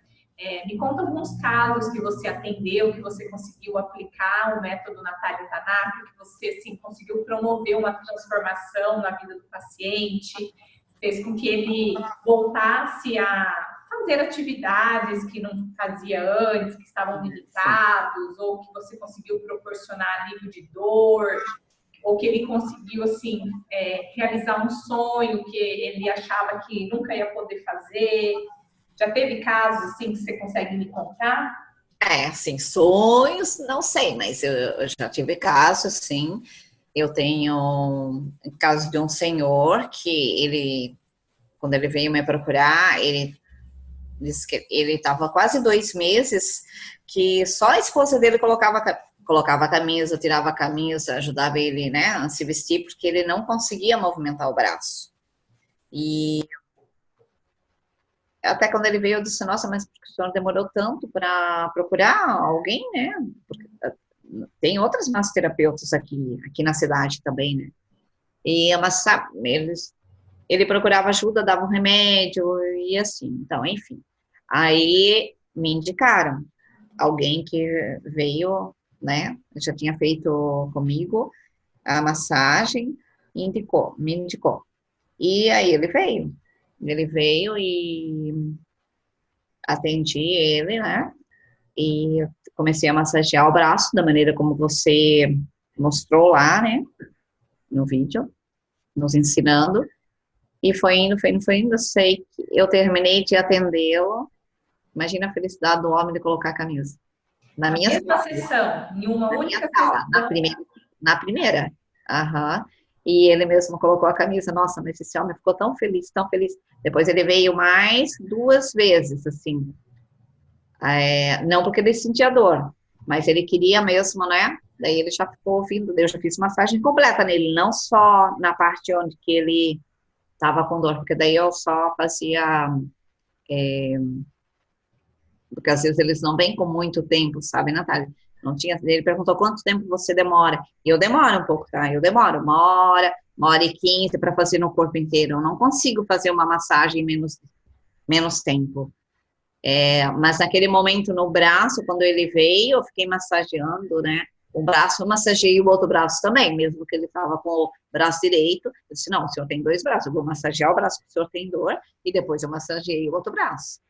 Me conta alguns casos que você atendeu, que você conseguiu aplicar o método Natália Tanaka, que você, assim, conseguiu promover uma transformação na vida do paciente, fez com que ele voltasse a fazer atividades que não fazia antes, que estavam limitados, ou que você conseguiu proporcionar alívio de dor, ou que ele conseguiu, assim, realizar um sonho que ele achava que nunca ia poder fazer. Já teve casos, assim, que você consegue me contar? Assim, sonhos, não sei, mas eu já tive casos, assim. Eu tenho um caso de um senhor que ele, quando ele veio me procurar, ele disse que ele estava quase 2 meses, que só a esposa dele colocava a camisa, tirava a camisa, ajudava ele, né, a se vestir, porque ele não conseguia movimentar o braço. E até quando ele veio, eu disse, nossa, mas por que o senhor demorou tanto para procurar alguém, né? Porque tem outras massoterapeutas aqui na cidade também, né? E mas sabe, ele procurava ajuda, dava um remédio e assim. Então, enfim. Aí me indicaram alguém que veio, né? Já tinha feito comigo a massagem e me indicou. E aí ele veio. Ele veio e atendi ele, né? E comecei a massagear o braço da maneira como você mostrou lá, né? No vídeo, nos ensinando. E foi indo, foi indo, foi indo. Eu sei que eu terminei de atendê-lo. Imagina a felicidade do homem de colocar a camisa. Na A minha mesma sala, sessão, em uma na minha única sala, sessão. na primeira. Aham. E ele mesmo colocou a camisa. Nossa, mas esse homem ficou tão feliz, tão feliz. Depois ele veio mais 2 vezes, assim. Não porque ele sentia dor, mas ele queria mesmo, né? Daí ele já ficou ouvindo, eu já fiz massagem completa nele, não só na parte onde que ele estava com dor, porque daí eu só fazia, porque às vezes eles não vêm com muito tempo, sabe, Natália? Não tinha, ele perguntou quanto tempo você demora, e eu demoro um pouco, tá? Eu demoro 1 hora e 15 para fazer no corpo inteiro, eu não consigo fazer uma massagem em menos tempo. Mas naquele momento no braço, quando ele veio, eu fiquei massageando, né? O braço, eu massageei o outro braço também, mesmo que ele estava com o braço direito. Eu disse, não, o senhor tem 2 braços, eu vou massagear o braço que o senhor tem dor, e depois eu massageei o outro braço.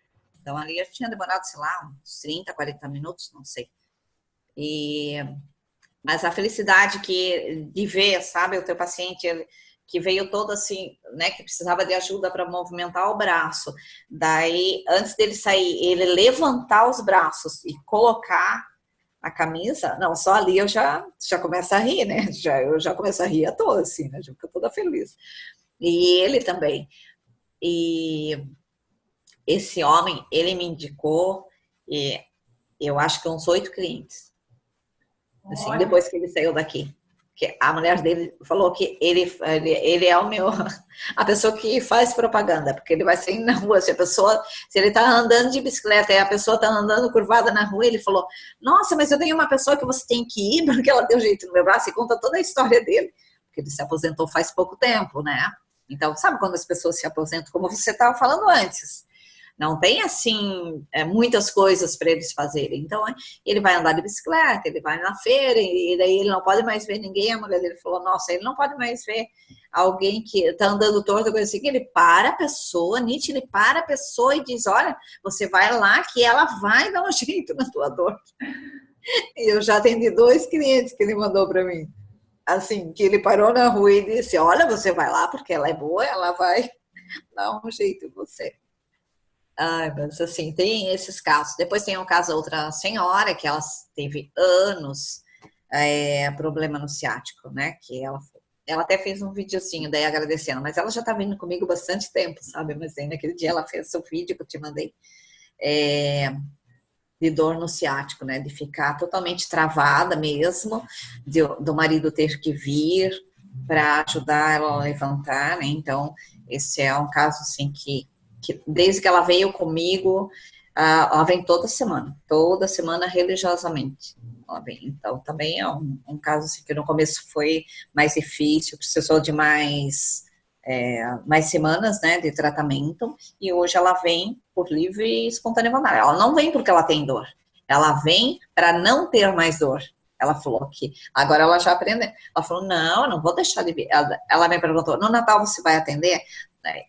Então, ali eu tinha demorado, sei lá, uns 30, 40 minutos, não sei. Mas a felicidade de ver, sabe, o teu paciente, que veio todo assim, né, que precisava de ajuda para movimentar o braço. Daí, antes dele sair, ele levantar os braços e colocar a camisa, não, só ali eu já começo a rir, né? Eu já começo a rir à toa, assim, né? Já fico toda feliz. E ele também. E esse homem, ele me indicou, e eu acho que uns 8 clientes. Assim, Olha, depois que ele saiu daqui. Que a mulher dele falou que ele é a pessoa que faz propaganda, porque ele vai sair na rua, se ele está andando de bicicleta e a pessoa está andando curvada na rua, ele falou, nossa, mas eu tenho uma pessoa que você tem que ir, porque ela deu jeito no meu braço, e conta toda a história dele, porque ele se aposentou faz pouco tempo, né? Então, sabe quando as pessoas se aposentam, como você estava falando antes, não tem, assim, muitas coisas para eles fazerem. Então, ele vai andar de bicicleta, ele vai na feira, e daí ele não pode mais ver ninguém. A mulher dele falou, nossa, ele não pode mais ver alguém que está andando torto, coisa assim. Ele para a pessoa, Nietzsche, ele para a pessoa e diz, olha, você vai lá que ela vai dar um jeito na tua dor. E eu já atendi 2 clientes que ele mandou para mim. Assim, que ele parou na rua e disse, olha, você vai lá porque ela é boa, ela vai dar um jeito em você. Ai, mas assim, tem esses casos. Depois tem o caso da outra senhora, que ela teve anos problema no ciático, né? Que ela até fez um videozinho daí agradecendo, mas ela já tá vindo comigo bastante tempo, sabe? Mas aí naquele dia ela fez o vídeo que eu te mandei de dor no ciático, né? De ficar totalmente travada mesmo, do marido ter que vir para ajudar ela a levantar, né? Então, esse é um caso assim que desde que ela veio comigo, ela vem toda semana religiosamente. Ela vem. Então, também é um caso assim, que no começo foi mais difícil, precisou de mais semanas, né, de tratamento, e hoje ela vem por livre e espontânea vontade. Ela não vem porque ela tem dor, ela vem para não ter mais dor. Ela falou que agora ela já aprendeu. Ela falou, não, eu não vou deixar de vir. Ela me perguntou, no Natal você vai atender?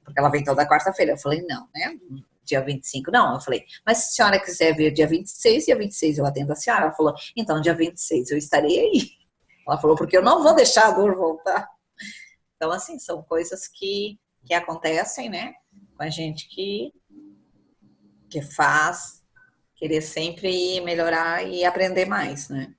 Porque ela vem toda quarta-feira. Eu falei, não, né? Dia 25, não. Eu falei, mas se a senhora quiser vir dia 26, dia 26 eu atendo a senhora. Ela falou, então dia 26 eu estarei aí. Ela falou, porque eu não vou deixar a dor voltar. Então, assim, são coisas que acontecem, né? Com a gente que faz querer sempre melhorar e aprender mais, né?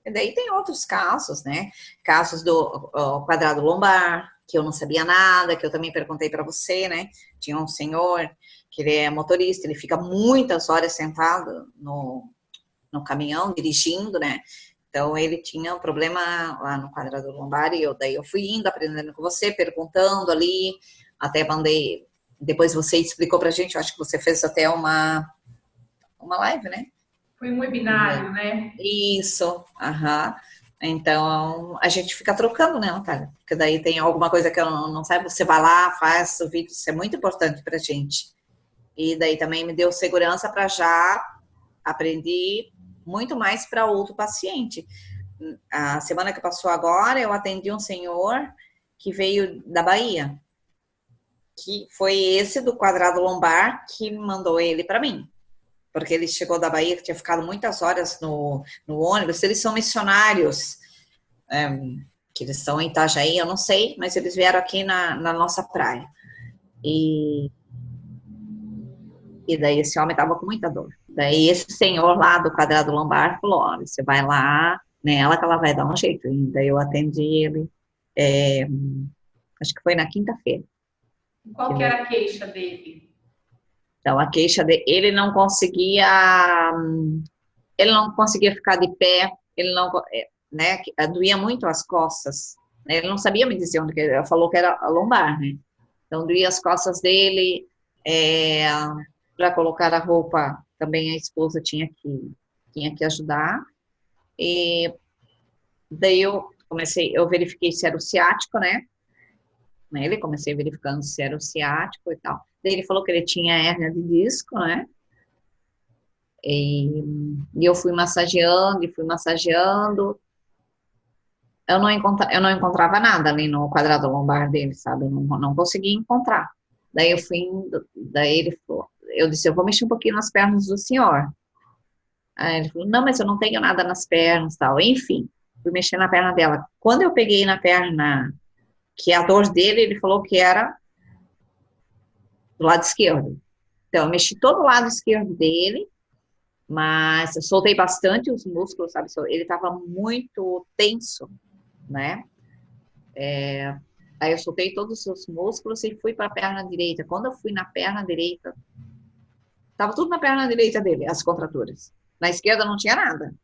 E daí tem outros casos, né? Casos do quadrado lombar, que eu não sabia nada, que eu também perguntei para você, né? Tinha um senhor que ele é motorista, ele fica muitas horas sentado no caminhão, dirigindo, né? Então, ele tinha um problema lá no quadrado lombar e daí eu fui indo, aprendendo com você, perguntando ali, até mandei, depois você explicou pra gente, eu acho que você fez até uma live, né? Foi um webinário, né? Isso, aham. Então, a gente fica trocando, né, Natália? Porque daí tem alguma coisa que eu não saiba, você vai lá, faz o vídeo, isso é muito importante pra gente. E daí também me deu segurança para já aprender muito mais para outro paciente. A semana que passou agora, eu atendi um senhor que veio da Bahia, que foi esse do quadrado lombar que mandou ele para mim. Porque ele chegou da Bahia, que tinha ficado muitas horas no ônibus. Eles são missionários, que eles estão em Itajaí, eu não sei, mas eles vieram aqui na nossa praia. E daí esse homem estava com muita dor. Daí esse senhor lá do quadrado lombar falou, olha, você vai lá nela que ela vai dar um jeito. E daí eu atendi ele, acho que foi na quinta-feira. Qual que era a queixa dele? Então, a queixa dele, ele não conseguia ficar de pé, ele não, né, doía muito as costas, né, ele não sabia me dizer onde que ele falou que era a lombar, né, então doía as costas dele, para colocar a roupa, também a esposa tinha que ajudar, e daí eu verifiquei se era o ciático, né, ele comecei verificando se era o ciático e tal, daí ele falou que ele tinha hérnia de disco, né, e eu fui massageando, eu não encontrava nada ali no quadrado lombar dele, sabe, eu não conseguia encontrar. Daí eu fui indo, daí ele falou, eu disse, eu vou mexer um pouquinho nas pernas do senhor. Aí ele falou, não, mas eu não tenho nada nas pernas, tal. Enfim, fui mexer na perna dela. Quando eu peguei na perna, que a dor dele, ele falou que era do lado esquerdo. Então, eu mexi todo o lado esquerdo dele, mas eu soltei bastante os músculos, sabe? Ele estava muito tenso, né? Aí eu soltei todos os músculos e fui para a perna direita. Quando eu fui na perna direita, estava tudo na perna direita dele, as contraturas. Na esquerda não tinha nada.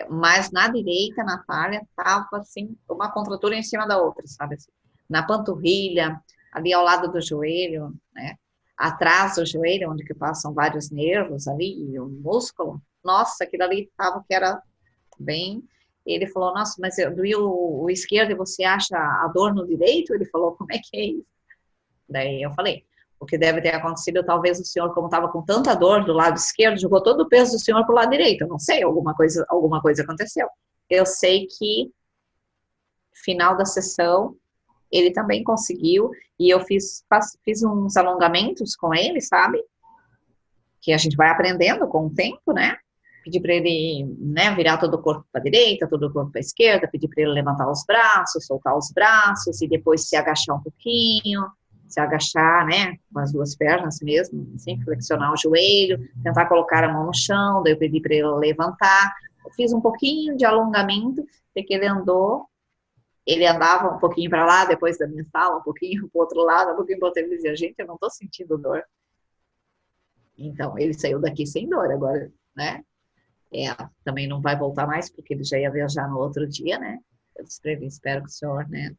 Mas na direita, na Natália, estava assim, uma contratura em cima da outra, sabe? Assim, na panturrilha, ali ao lado do joelho, né? Atrás do joelho, onde que passam vários nervos ali, e o músculo. Nossa, aquilo ali estava que era bem... Ele falou, nossa, mas doía o esquerdo e você acha a dor no direito? Ele falou, como é que é isso? Daí eu falei, o que deve ter acontecido, talvez o senhor, como estava com tanta dor do lado esquerdo, jogou todo o peso do senhor para o lado direito. Eu não sei, alguma coisa aconteceu. Eu sei que, final da sessão, ele também conseguiu, e eu fiz uns alongamentos com ele, sabe? Que a gente vai aprendendo com o tempo, né? Pedi para ele, né, virar todo o corpo para a direita, todo o corpo para a esquerda, pedi para ele levantar os braços, soltar os braços, e depois se agachar um pouquinho, se agachar, né, com as duas pernas mesmo, assim, flexionar o joelho, tentar colocar a mão no chão, daí eu pedi para ele levantar, eu fiz um pouquinho de alongamento, porque ele andava um pouquinho para lá, depois da minha sala, um pouquinho para o outro lado, um pouquinho para o outro, ele dizia, gente, eu não estou sentindo dor. Então, ele saiu daqui sem dor agora, né? Também não vai voltar mais, porque ele já ia viajar no outro dia, né? Eu disse para ele, espero que o senhor, né,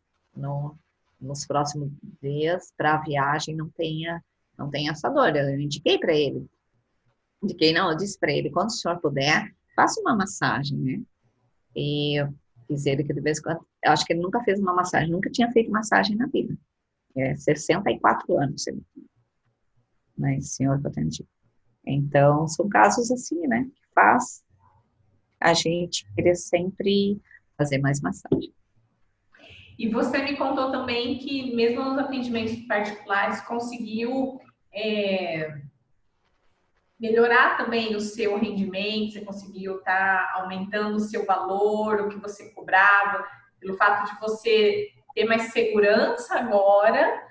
nos próximos dias, para a viagem, não tenha essa dor. Eu indiquei para ele. Eu disse para ele, quando o senhor puder, faça uma massagem, né? E eu fiz ele que de vez em quando, eu acho que ele nunca fez uma massagem, nunca tinha feito massagem na vida. 64 anos, né, esse senhor que eu atendi. Então, são casos assim, né, que faz a gente querer sempre fazer mais massagem. E você me contou também que mesmo nos atendimentos particulares conseguiu melhorar também o seu rendimento, você conseguiu estar aumentando o seu valor, o que você cobrava, pelo fato de você ter mais segurança agora,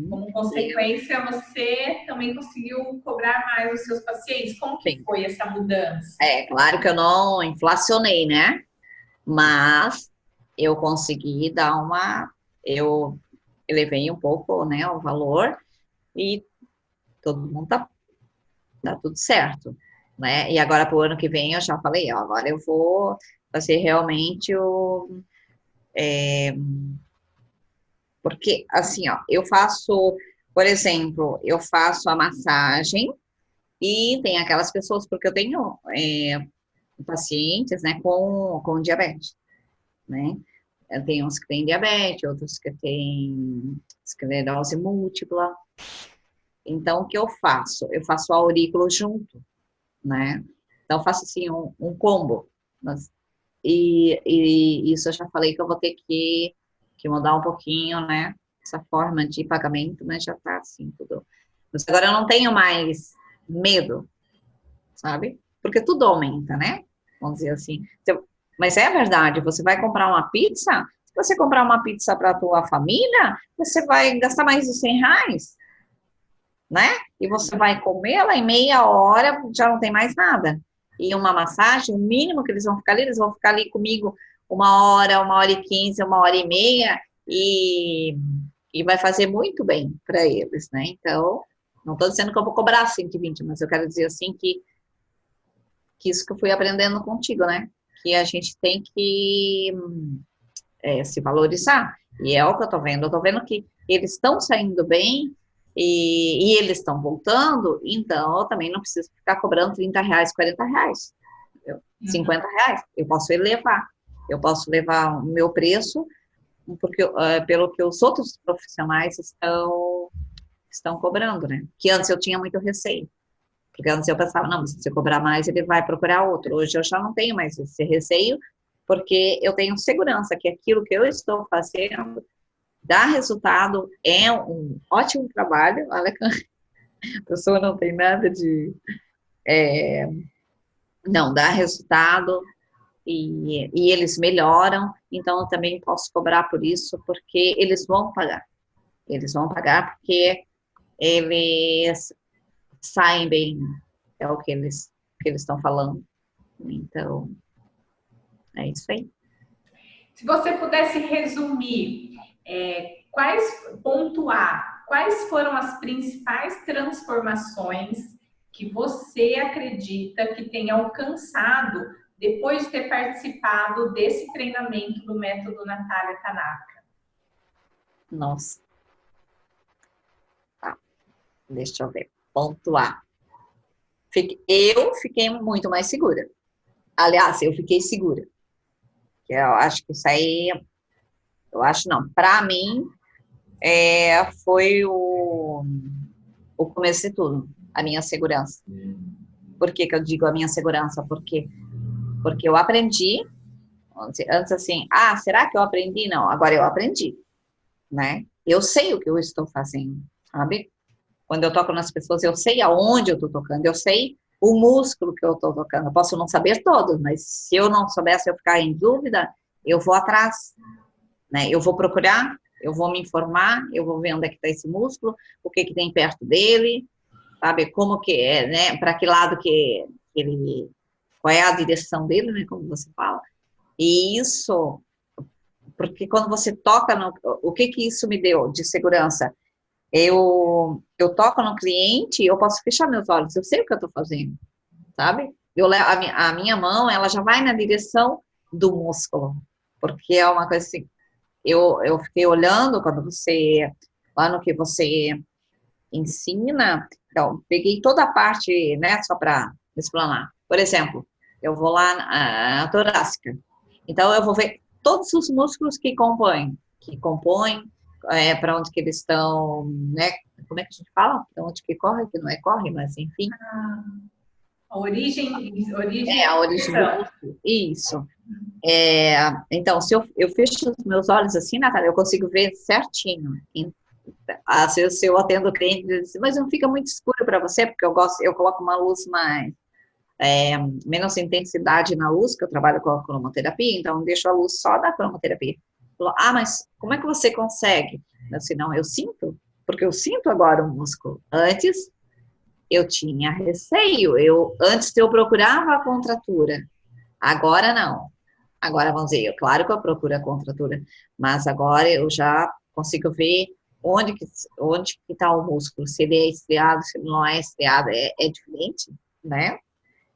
como consequência, você também conseguiu cobrar mais os seus pacientes. Como que foi essa mudança? Claro que eu não inflacionei, né? Mas eu consegui eu elevei um pouco, né, o valor e todo mundo tá tudo certo, né? E agora para o ano que vem eu já falei, ó, agora eu vou fazer realmente porque assim, ó, eu faço, por exemplo, eu faço a massagem e tem aquelas pessoas, porque eu tenho pacientes, né, com diabetes, né? Tem uns que têm diabetes, outros que têm esclerose múltipla. Então, o que eu faço? Eu faço a aurículo junto, né? Então, eu faço assim um combo. E isso eu já falei que eu vou ter que mudar um pouquinho, né? Essa forma de pagamento, mas já tá assim, tudo. Mas agora eu não tenho mais medo, sabe? Porque tudo aumenta, né? Vamos dizer assim. Mas é verdade, você vai comprar uma pizza, se você comprar uma pizza para a tua família, você vai gastar mais de R$100, né? E você vai comê-la em meia hora, já não tem mais nada. E uma massagem, o mínimo que eles vão ficar ali comigo 1 hora, 1 hora e 15, 1 hora e meia, e vai fazer muito bem para eles, né? Então, não estou dizendo que eu vou cobrar 120, mas eu quero dizer assim que isso que eu fui aprendendo contigo, né? Que a gente tem que se valorizar. E é o que eu tô vendo. Eu tô vendo que eles estão saindo bem e eles estão voltando, então eu também não preciso ficar cobrando R$30, R$40, R$50. Eu posso elevar. Eu posso levar o meu preço porque, pelo que os outros profissionais estão cobrando, né? Que antes eu tinha muito receio. Porque antes eu pensava, não, se você cobrar mais, ele vai procurar outro. Hoje eu já não tenho mais esse receio, porque eu tenho segurança que aquilo que eu estou fazendo dá resultado, é um ótimo trabalho. Olha, a pessoa não tem nada de... não, dá resultado e eles melhoram, então eu também posso cobrar por isso, porque eles vão pagar. Eles vão pagar porque eles saem bem, é o que eles estão falando. Então, é isso aí. Se você pudesse resumir, pontuar, quais foram as principais transformações que você acredita que tenha alcançado depois de ter participado desse treinamento do método Natália Tanaka? Nossa. Tá. Deixa eu ver. Pontuar. Eu fiquei muito mais segura. Aliás, eu fiquei segura. Eu acho que isso aí, eu acho não. Para mim, foi o começo de tudo, a minha segurança. Por que eu digo a minha segurança? Porque eu aprendi, antes assim, será que eu aprendi? Não, agora eu aprendi, né? Eu sei o que eu estou fazendo, sabe? Quando eu toco nas pessoas, eu sei aonde eu estou tocando, eu sei o músculo que eu estou tocando. Eu posso não saber todos, mas se eu não souber, se eu ficar em dúvida, eu vou atrás, né? Eu vou procurar Eu vou me informar, eu vou ver onde é que está esse músculo, o que que tem perto dele, sabe? Como que é, né? Para que lado que ele, qual é a direção dele, né? Como você fala. E isso, porque quando você toca no, o que que isso me deu de segurança? Eu toco no cliente, eu posso fechar meus olhos, eu sei o que eu estou fazendo, sabe? A minha mão, ela já vai na direção do músculo, porque é uma coisa assim, eu fiquei olhando quando você, lá no que você ensina, então, peguei toda a parte, né, só para explanar. Por exemplo, eu vou lá na torácica, então eu vou ver todos os músculos que compõem, para onde que eles estão, né, como é que a gente fala? Para onde que corre, que não é corre, mas enfim. A origem É da a origem do expressão. músculo, isso. Então, se eu fecho os meus olhos assim, Natália, eu consigo ver certinho. Às vezes, se eu atendo o cliente, ele diz, mas não fica muito escuro para você, porque eu coloco uma luz menos intensidade na luz, que eu trabalho com a cromoterapia, então eu deixo a luz só da cromoterapia. Falou, mas como é que você consegue? Assim, não, eu sinto, porque eu sinto agora o músculo. Antes, eu tinha receio, antes eu procurava a contratura, agora não. Agora, vamos dizer, claro que eu procuro a contratura, mas agora eu já consigo ver onde que está o músculo, se ele é estriado, se ele não é estriado, é diferente, né?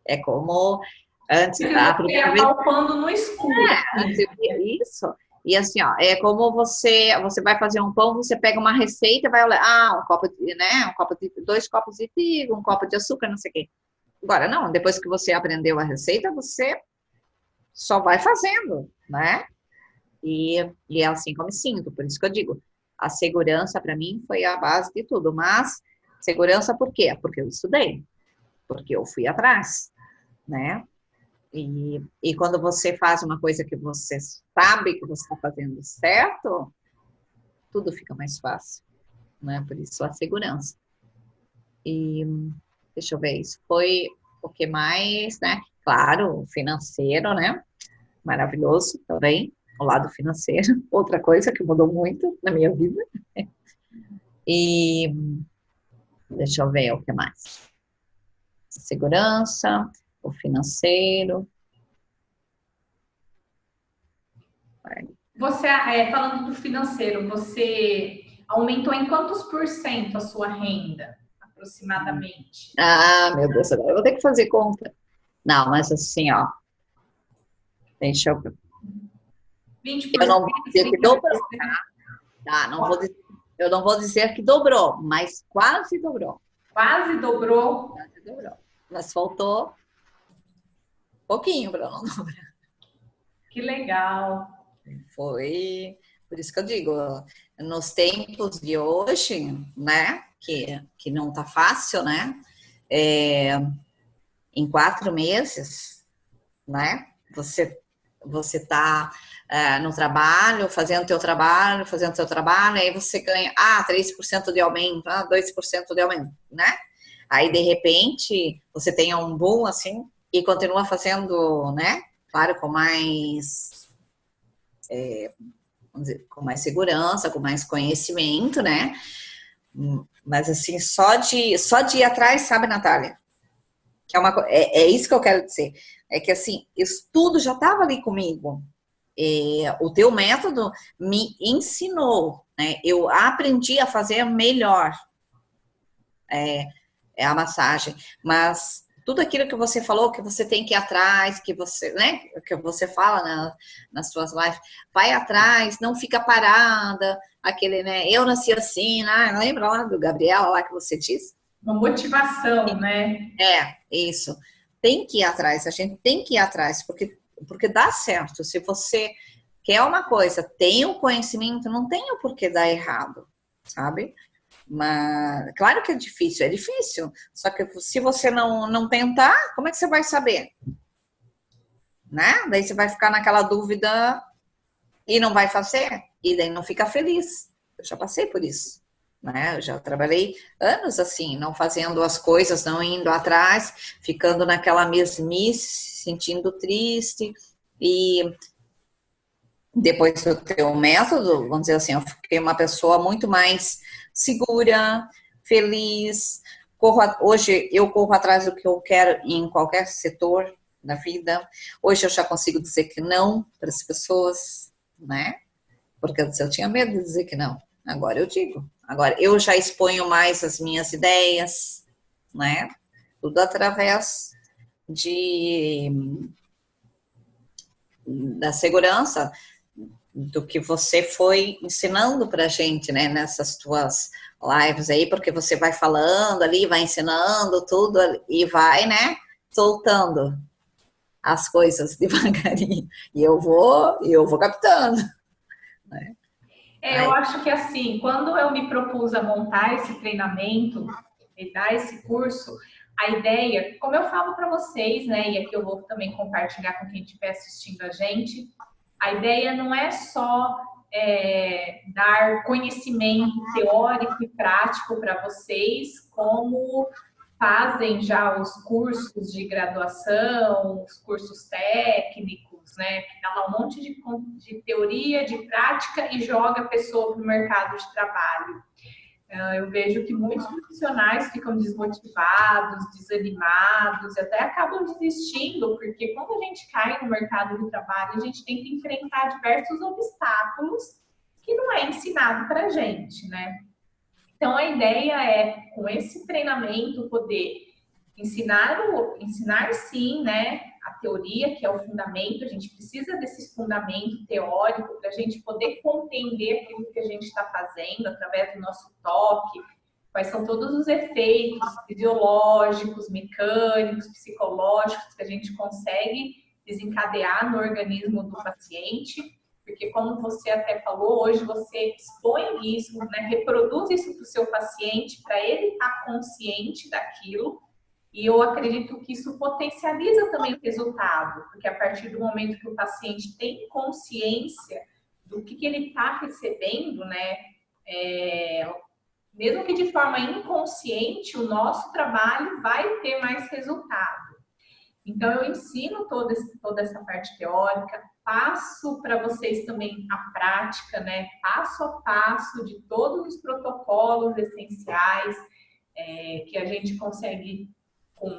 É como antes, Antes a você primeira ia vez, palpando no escuro, antes assim. eu via isso, e assim, ó, é como você vai fazer um pão, você pega uma receita e vai olhar, um copo de, né, dois copos de trigo, um copo de açúcar, não sei o quê. Agora, não, depois que você aprendeu a receita, você só vai fazendo, né? E é assim como me sinto, por isso que eu digo, a segurança para mim foi a base de tudo, mas segurança por quê? Porque eu estudei, porque eu fui atrás, né? E quando você faz uma coisa que você sabe que você está fazendo certo, tudo fica mais fácil, né? Por isso a segurança. E deixa eu ver, isso foi o que mais, né? Claro, o financeiro, né? Maravilhoso também, o lado financeiro, outra coisa que mudou muito na minha vida. E deixa eu ver o que mais. Segurança, o financeiro. Você, falando do financeiro, você aumentou em quantos por cento a sua renda, aproximadamente? Meu Deus, agora eu vou ter que fazer conta. Não, mas assim, ó, deixa eu. Eu não vou 20%, dizer que dobrou, 30%? tá? Eu não vou dizer que dobrou, mas quase dobrou. Quase dobrou. Quase dobrou. Mas faltou pouquinho para não dobrar. Que legal. Foi, por isso que eu digo, nos tempos de hoje, né, que não tá fácil, né, em 4 meses, né, você tá no trabalho, fazendo teu trabalho, aí você ganha, 3% de aumento, 2% de aumento, né, aí de repente você tem um boom assim, e continua fazendo, né, claro, vamos dizer, com mais segurança, com mais conhecimento, né? Mas assim, só de ir atrás, sabe, Natália? Que é isso que eu quero dizer. É que assim, isso tudo já estava ali comigo. O teu método me ensinou, né? Eu aprendi a fazer melhor a massagem, mas tudo aquilo que você falou, que você tem que ir atrás, que você, né, que você fala nas suas lives, vai atrás, não fica parada, aquele, né, eu nasci assim, né, lembra lá do Gabriela, lá que você disse? Uma motivação, né? Isso, tem que ir atrás, a gente tem que ir atrás, porque dá certo, se você quer uma coisa, tem o conhecimento, não tem o porquê dar errado, sabe? Mas, claro que é difícil. Só que se você não tentar, como é que você vai saber? Né? Daí você vai ficar naquela dúvida e não vai fazer. E daí não fica feliz. Eu já passei por isso. Né? Eu já trabalhei anos assim, não fazendo as coisas, não indo atrás, ficando naquela mesmice, se sentindo triste. E depois do teu método, vamos dizer assim, eu fiquei uma pessoa muito mais segura, feliz. Hoje eu corro atrás do que eu quero em qualquer setor da vida. Hoje eu já consigo dizer que não para as pessoas, né? Porque antes eu tinha medo de dizer que não. Agora eu digo. Agora eu já exponho mais as minhas ideias, né? Tudo através da segurança do que você foi ensinando pra gente, né, nessas tuas lives aí, porque você vai falando ali, vai ensinando tudo e vai, né, soltando as coisas devagarinho. E eu vou captando, né? Eu acho que assim, quando eu me propus a montar esse treinamento e dar esse curso, a ideia, como eu falo para vocês, né, e aqui eu vou também compartilhar com quem estiver assistindo a gente, a ideia não é só dar conhecimento teórico e prático para vocês, como fazem já os cursos de graduação, os cursos técnicos, né? Que dá lá um monte de teoria, de prática e joga a pessoa para o mercado de trabalho. Eu vejo que muitos profissionais ficam desmotivados, desanimados, e até acabam desistindo, porque quando a gente cai no mercado de trabalho, a gente tem que enfrentar diversos obstáculos que não é ensinado para a gente, né? Então, a ideia é, com esse treinamento, poder ensinar sim, né, a teoria, que é o fundamento. A gente precisa desse fundamento teórico para a gente poder compreender aquilo que a gente está fazendo através do nosso toque, quais são todos os efeitos fisiológicos, mecânicos, psicológicos que a gente consegue desencadear no organismo do paciente. Porque, como você até falou, hoje você expõe isso, né, reproduz isso para o seu paciente, para ele estar consciente daquilo. E eu acredito que isso potencializa também o resultado, porque a partir do momento que o paciente tem consciência do que ele está recebendo, né, mesmo que de forma inconsciente, o nosso trabalho vai ter mais resultado. Então, eu ensino toda essa parte teórica, passo para vocês também a prática, né? Passo a passo de todos os protocolos essenciais que a gente consegue,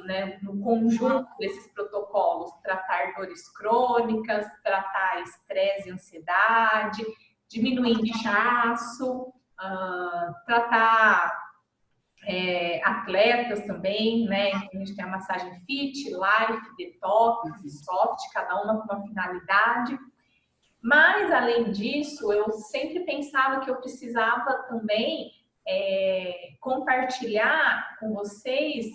né, no conjunto desses protocolos, tratar dores crônicas, tratar estresse e ansiedade, diminuir inchaço, tratar atletas também, né? Então, a gente tem a massagem fit, life, detox, soft, cada uma com uma finalidade. Mas, além disso, eu sempre pensava que eu precisava também compartilhar com vocês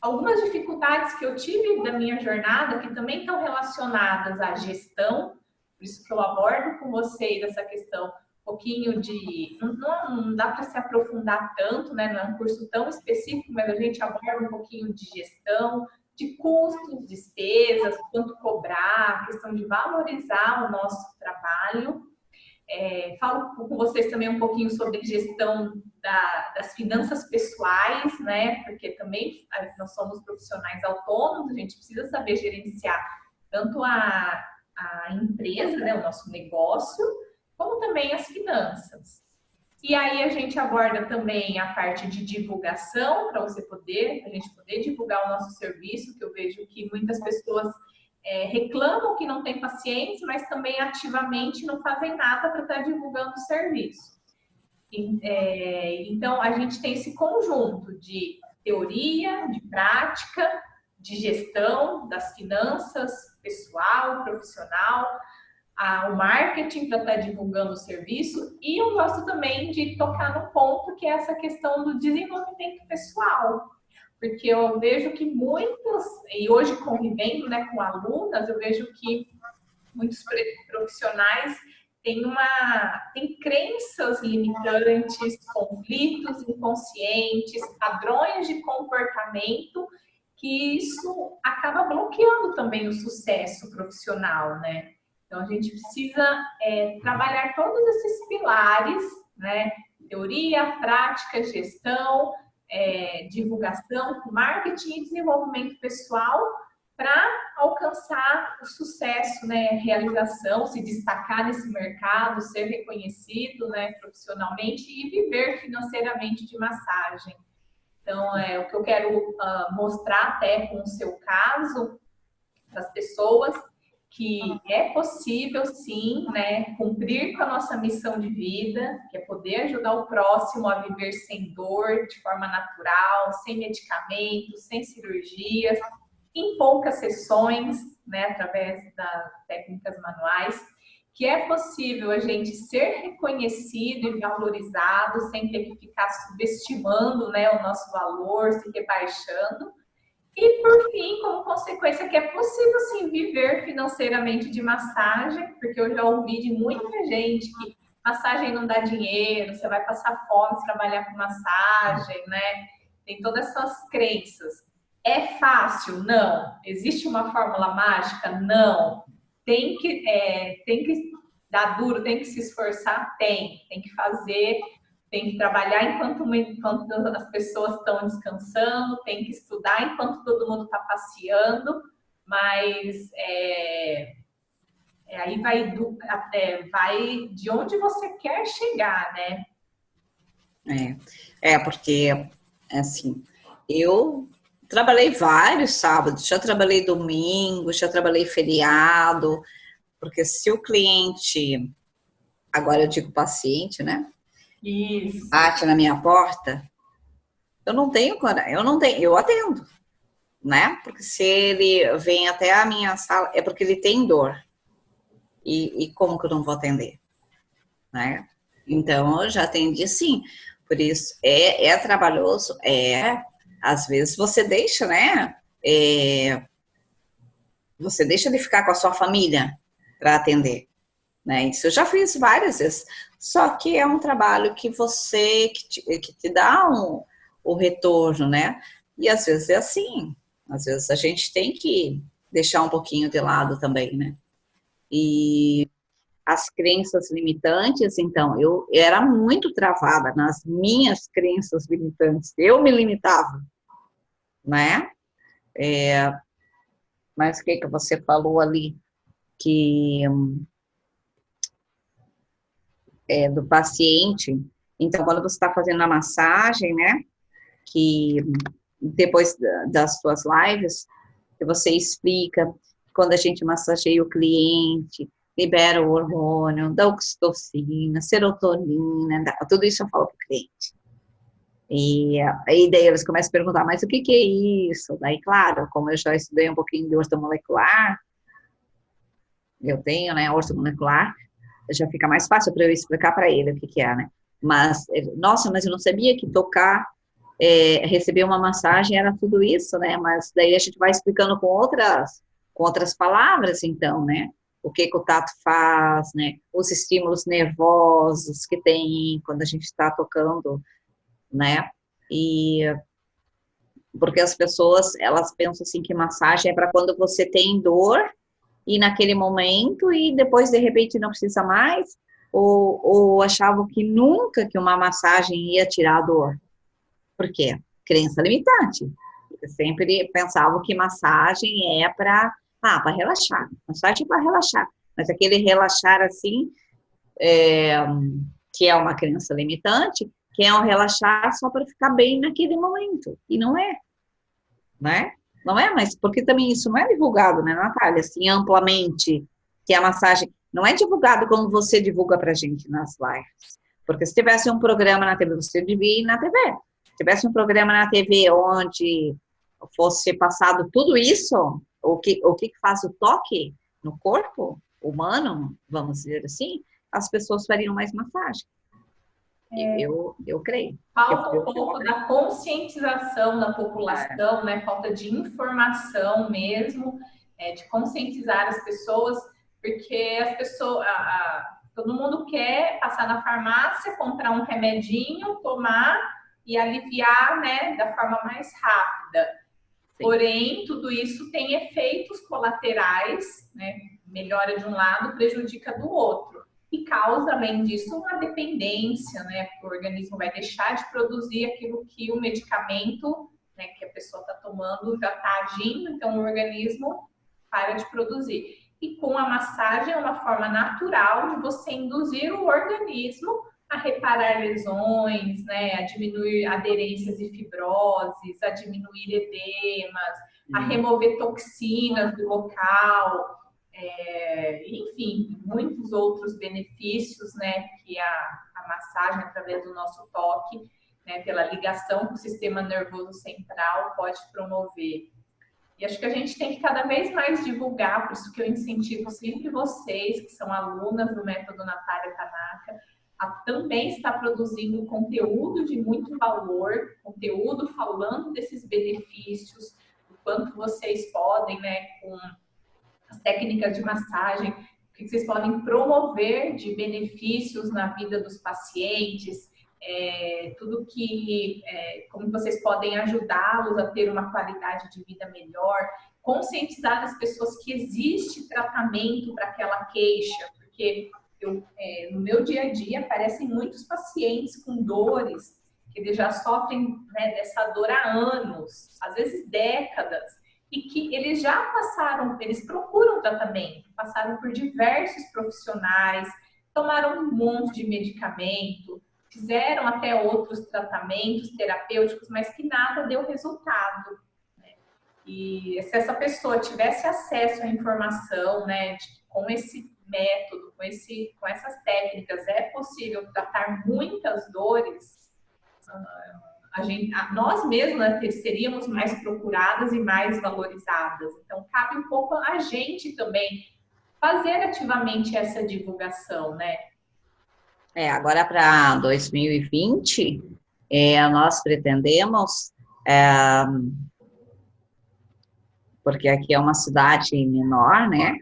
algumas dificuldades que eu tive da minha jornada, que também estão relacionadas à gestão, por isso que eu abordo com vocês essa questão pouquinho de... Não dá para se aprofundar tanto, né? Não é um curso tão específico, mas a gente aborda um pouquinho de gestão, de custos, despesas, quanto cobrar, questão de valorizar o nosso trabalho. Falo com vocês também um pouquinho sobre gestão das finanças pessoais, né? Porque também nós somos profissionais autônomos, a gente precisa saber gerenciar tanto a empresa, né? O nosso negócio, como também as finanças. E aí a gente aborda também a parte de divulgação, para a gente poder divulgar o nosso serviço, que eu vejo que muitas pessoas reclamam que não tem pacientes, mas também ativamente não fazem nada para estar divulgando o serviço. Então, a gente tem esse conjunto de teoria, de prática, de gestão das finanças, pessoal, profissional, o marketing para estar divulgando o serviço, e eu gosto também de tocar no ponto que é essa questão do desenvolvimento pessoal, porque eu vejo que muitos, e hoje convivendo, né, com alunas, eu vejo que muitos profissionais têm crenças limitantes, conflitos inconscientes, padrões de comportamento, que isso acaba bloqueando também o sucesso profissional, né? Então, a gente precisa trabalhar todos esses pilares, né? Teoria, prática, gestão, divulgação, marketing e desenvolvimento pessoal, para alcançar o sucesso, né, realização, se destacar nesse mercado, ser reconhecido, né, profissionalmente e viver financeiramente de massagem. Então, o que eu quero mostrar até com o seu caso para as pessoas que é possível, sim, né, cumprir com a nossa missão de vida, que é poder ajudar o próximo a viver sem dor, de forma natural, sem medicamentos, sem cirurgias, em poucas sessões, né, através das técnicas manuais, que é possível a gente ser reconhecido e valorizado sem ter que ficar subestimando, né, o nosso valor, se rebaixando. E, por fim, como consequência, que é possível, sim, viver financeiramente de massagem, porque eu já ouvi de muita gente que massagem não dá dinheiro, você vai passar fome se trabalhar com massagem, né? Tem todas essas crenças. É fácil? Não. Existe uma fórmula mágica? Não. Tem que dar duro, tem que se esforçar? Tem que fazer, tem que trabalhar enquanto as pessoas estão descansando, tem que estudar enquanto todo mundo está passeando, mas aí vai de onde você quer chegar, né? Porque, assim, eu trabalhei vários sábados, já trabalhei domingo, já trabalhei feriado, porque se o cliente, agora eu digo paciente, né? Isso. Bate na minha porta, eu não tenho, eu atendo, né? Porque se ele vem até a minha sala, é porque ele tem dor. E como que eu não vou atender? Né? Então, eu já atendi sim. Por isso, é trabalhoso, às vezes você deixa, né? Você deixa de ficar com a sua família para atender, né? Isso eu já fiz várias vezes. Só que é um trabalho que que te dá o retorno, né? E às vezes é assim. Às vezes a gente tem que deixar um pouquinho de lado também, né? E as crenças limitantes, então, eu era muito travada nas minhas crenças limitantes. Eu me limitava, né? Mas o que você falou ali? Que do paciente. Então, quando você está fazendo a massagem, né? Que depois das suas lives, que você explica quando a gente massageia o cliente, libera o hormônio, da oxitocina, serotonina, tudo isso eu falo para o cliente. E aí daí eles começam a perguntar, mas o que é isso? Daí, claro, como eu já estudei um pouquinho de ortomolecular, eu tenho, né, ortomolecular, já fica mais fácil para eu explicar para ele o que é, né? Mas, nossa, mas eu não sabia que tocar, receber uma massagem era tudo isso, né? Mas daí a gente vai explicando com outras palavras, então, né? O que o tato faz, né? Os estímulos nervosos que tem quando a gente está tocando, né? E porque as pessoas, elas pensam assim que massagem é para quando você tem dor e naquele momento e depois de repente não precisa mais, ou achavam que nunca que uma massagem ia tirar a dor. Por quê? Crença limitante. Eu sempre pensava que massagem é para relaxar. Massagem é para relaxar. Mas aquele relaxar assim, que é uma crença limitante, que é um relaxar só para ficar bem naquele momento. E não é, né? Não é, mas porque também isso não é divulgado, né, Natália? Assim, amplamente, que a massagem não é divulgado como você divulga pra gente nas lives. Porque se tivesse um programa na TV, você devia ir na TV. Se tivesse um programa na TV onde fosse passado tudo isso, o que faz o toque no corpo humano, vamos dizer assim, as pessoas fariam mais massagem. Eu creio. Falta um pouco da conscientização da população, né? Falta de informação mesmo, de conscientizar as pessoas, porque as pessoas, todo mundo quer passar na farmácia, comprar um remedinho, tomar e aliviar, né, da forma mais rápida. Sim. Porém, tudo isso tem efeitos colaterais, né? Melhora de um lado, prejudica do outro. E causa, além disso, uma dependência, né? O organismo vai deixar de produzir aquilo que o medicamento, né, que pessoa está tomando já está agindo, então o organismo para de produzir. E com a massagem é uma forma natural de você induzir o organismo a reparar lesões, né, a diminuir aderências e fibroses, a diminuir edemas, a remover toxinas do local, enfim, muitos outros benefícios, né, que a massagem, através do nosso toque, né, pela ligação com o sistema nervoso central, pode promover. E acho que a gente tem que cada vez mais divulgar, por isso que eu incentivo sempre vocês, que são alunas do método Natália Tanaka, a também estar produzindo conteúdo de muito valor, conteúdo falando desses benefícios, do quanto vocês podem, né, com as técnicas de massagem, o que vocês podem promover de benefícios na vida dos pacientes, tudo que, como vocês podem ajudá-los a ter uma qualidade de vida melhor, conscientizar as pessoas que existe tratamento para aquela queixa, porque no meu dia a dia aparecem muitos pacientes com dores, que eles já sofrem, né, dessa dor há anos, às vezes décadas, e que eles já passaram, eles procuram tratamento, passaram por diversos profissionais, tomaram um monte de medicamento, fizeram até outros tratamentos terapêuticos, mas que nada deu resultado. Né? E se essa pessoa tivesse acesso à informação, né, de que com esse método, com essas técnicas, é possível tratar muitas dores, nós mesmos, né, seríamos mais procuradas e mais valorizadas. Então, cabe um pouco a gente também fazer ativamente essa divulgação, né? Agora para 2020, nós pretendemos, porque aqui é uma cidade menor, né?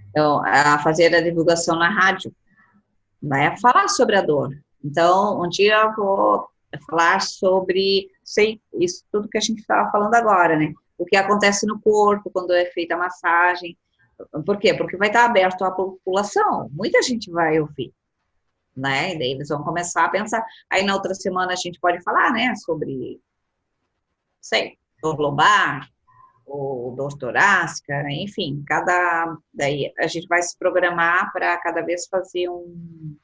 Então, a fazer a divulgação na rádio, né? Falar sobre a dor. Então, um dia eu vou falar sobre, isso tudo que a gente estava falando agora, né? O que acontece no corpo quando é feita a massagem. Por quê? Porque vai estar aberto à população. Muita gente vai ouvir, né? E daí eles vão começar a pensar. Aí na outra semana a gente pode falar, né? Sobre, dor lombar, ou dor torácica, enfim, daí a gente vai se programar para cada vez fazer uma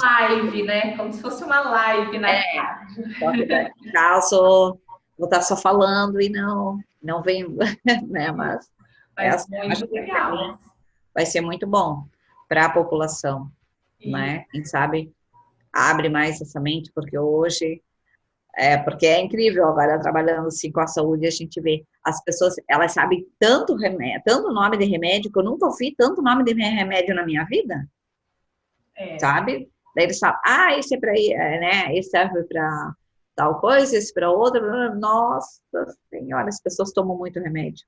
live, né? Como se fosse uma live na rádio. No caso, vou estar só falando e não vem, né? Mas muito legal. Vai ser muito bom para a população, né? Quem sabe abre mais essa mente, porque hoje porque é incrível agora trabalhando assim com a saúde, a gente vê as pessoas, elas sabem tanto remédio, tanto nome de remédio, que eu nunca ouvi tanto nome de remédio na minha vida, sabe? Daí eles falam, esse é para né? Esse serve para tal coisa, esse para outra. Nossa senhora, as pessoas tomam muito remédio.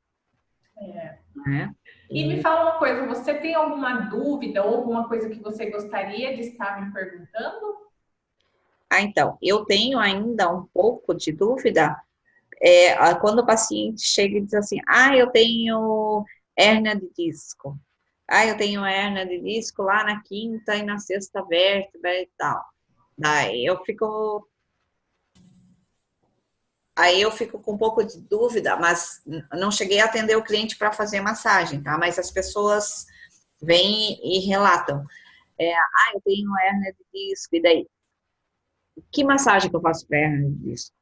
Né? E me fala uma coisa, você tem alguma dúvida ou alguma coisa que você gostaria de estar me perguntando? Então, eu tenho ainda um pouco de dúvida quando o paciente chega e diz assim, eu tenho hérnia de disco. Eu tenho hérnia de disco lá na quinta e na sexta vértebra e tal. Daí eu fico com um pouco de dúvida, mas não cheguei a atender o cliente para fazer massagem, tá? Mas as pessoas vêm e relatam. Eu tenho hérnia de disco, e daí? Que massagem que eu faço para hérnia de disco?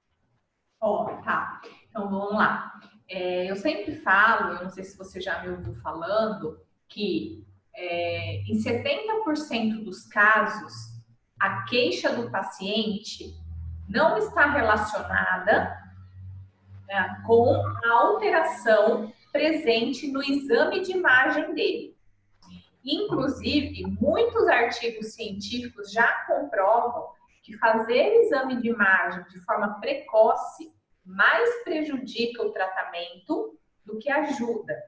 Tá. Então, vamos lá. Eu sempre falo, eu não sei se você já me ouviu falando, que em 70% dos casos, a queixa do paciente não está relacionada, né, com a alteração presente no exame de imagem dele. Inclusive, muitos artigos científicos já comprovam que fazer exame de imagem de forma precoce mais prejudica o tratamento do que ajuda.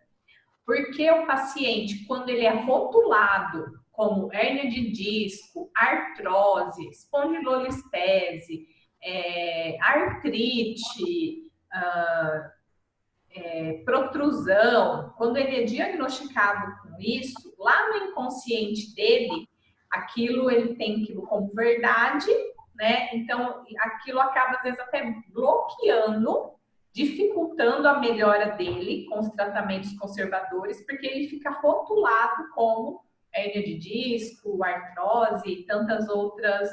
Porque o paciente, quando ele é rotulado como hérnia de disco, artrose, espondilolistese, artrite, protrusão, quando ele é diagnosticado com isso, lá no inconsciente dele, ele tem aquilo como verdade, né? Então, aquilo acaba, às vezes, até bloqueando dificultando a melhora dele com os tratamentos conservadores, porque ele fica rotulado como hérnia de disco, artrose e tantas outras,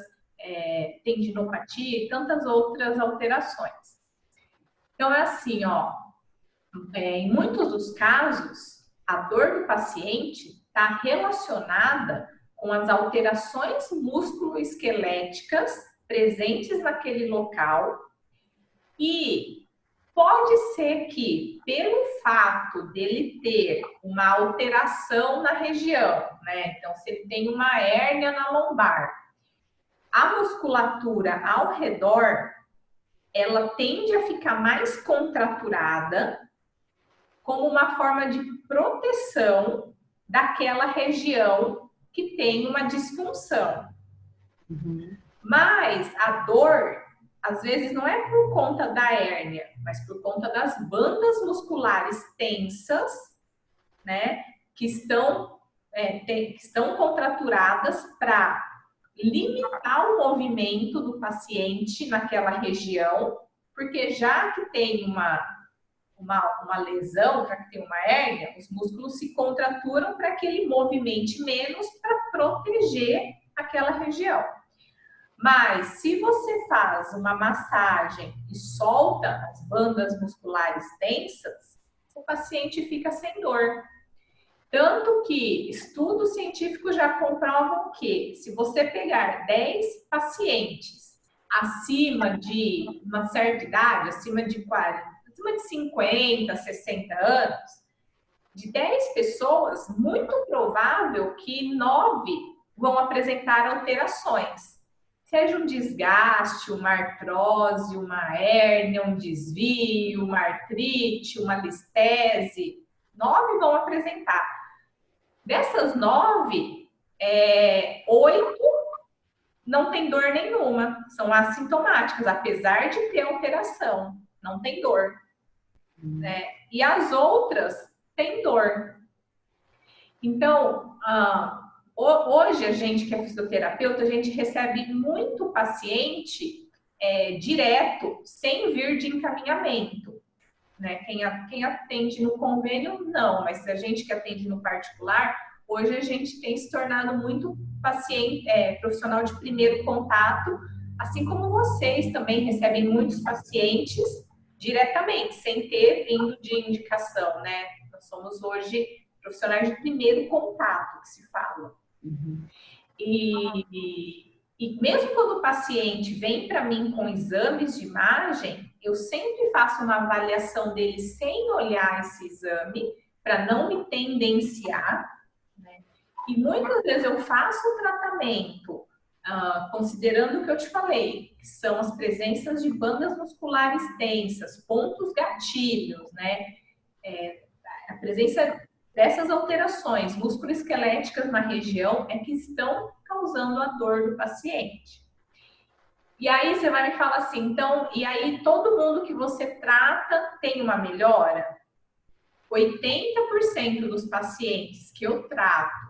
tendinopatia e tantas outras alterações. Então, é assim, ó, em muitos dos casos, a dor do paciente está relacionada com as alterações musculoesqueléticas presentes naquele local e pode ser que, pelo fato dele ter uma alteração na região, né? Então, se ele tem uma hérnia na lombar, a musculatura ao redor, ela tende a ficar mais contraturada como uma forma de proteção daquela região que tem uma disfunção. Mas a dor, às vezes, não é por conta da hérnia, mas por conta das bandas musculares tensas, né, que estão contraturadas para limitar o movimento do paciente naquela região, porque já que tem uma lesão, já que tem uma hérnia, os músculos se contraturam para que ele movimente menos para proteger aquela região. Mas se você faz uma massagem e solta as bandas musculares tensas, o paciente fica sem dor. Tanto que estudos científicos já comprovam que se você pegar 10 pacientes acima de uma certa idade, acima de 50, 60 anos, de 10 pessoas, muito provável que 9 vão apresentar alterações. Seja um desgaste, uma artrose, uma hérnia, um desvio, uma artrite, uma listese, 9 vão apresentar. Dessas 9, 8 não tem dor nenhuma, são assintomáticas, apesar de ter alteração, não tem dor. Né? E as outras têm dor. Então, hoje a gente que é fisioterapeuta, a gente recebe muito paciente direto, sem vir de encaminhamento. Né? Quem atende no convênio, não, mas a gente que atende no particular, hoje a gente tem se tornado muito paciente, profissional de primeiro contato, assim como vocês também recebem muitos pacientes diretamente, sem ter vindo de indicação, né? Nós somos hoje profissionais de primeiro contato, que se fala. E mesmo quando o paciente vem para mim com exames de imagem, eu sempre faço uma avaliação dele sem olhar esse exame, para não me tendenciar, né? E muitas vezes eu faço o tratamento, considerando o que eu te falei, que são as presenças de bandas musculares tensas, pontos gatilhos, né? A presença dessas alterações musculoesqueléticas na região é que estão causando a dor do paciente. E aí você vai me falar assim, então, e aí todo mundo que você trata tem uma melhora? 80% dos pacientes que eu trato,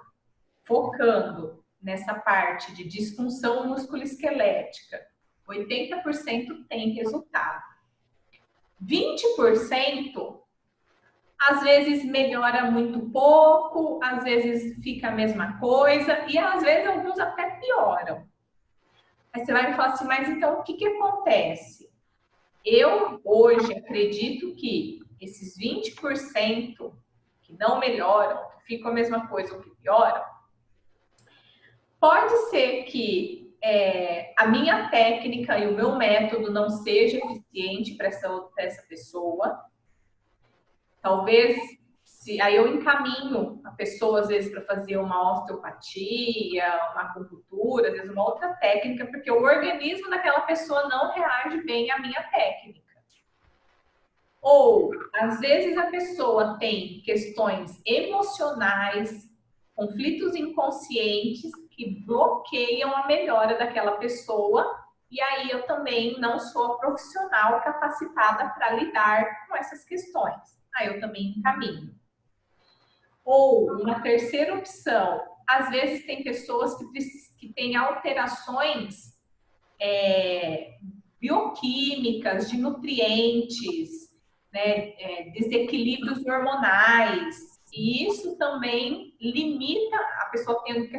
focando nessa parte de disfunção musculoesquelética, 80% tem resultado. 20% às vezes melhora muito pouco, às vezes fica a mesma coisa e às vezes alguns até pioram. Aí você vai me falar assim, mas então o que acontece? Eu hoje acredito que esses 20% que não melhoram, que ficam a mesma coisa ou que pioram, pode ser que a minha técnica e o meu método não seja eficiente para essa pessoa. Talvez, aí eu encaminho a pessoa, às vezes, para fazer uma osteopatia, uma acupuntura, às vezes uma outra técnica, porque o organismo daquela pessoa não reage bem à minha técnica. Ou, às vezes, a pessoa tem questões emocionais, conflitos inconscientes que bloqueiam a melhora daquela pessoa, e aí eu também não sou a profissional capacitada para lidar com essas questões. Aí eu também encaminho. Ou uma terceira opção, às vezes tem pessoas que têm alterações bioquímicas, de nutrientes, né, desequilíbrios hormonais, e isso também limita a pessoa tendo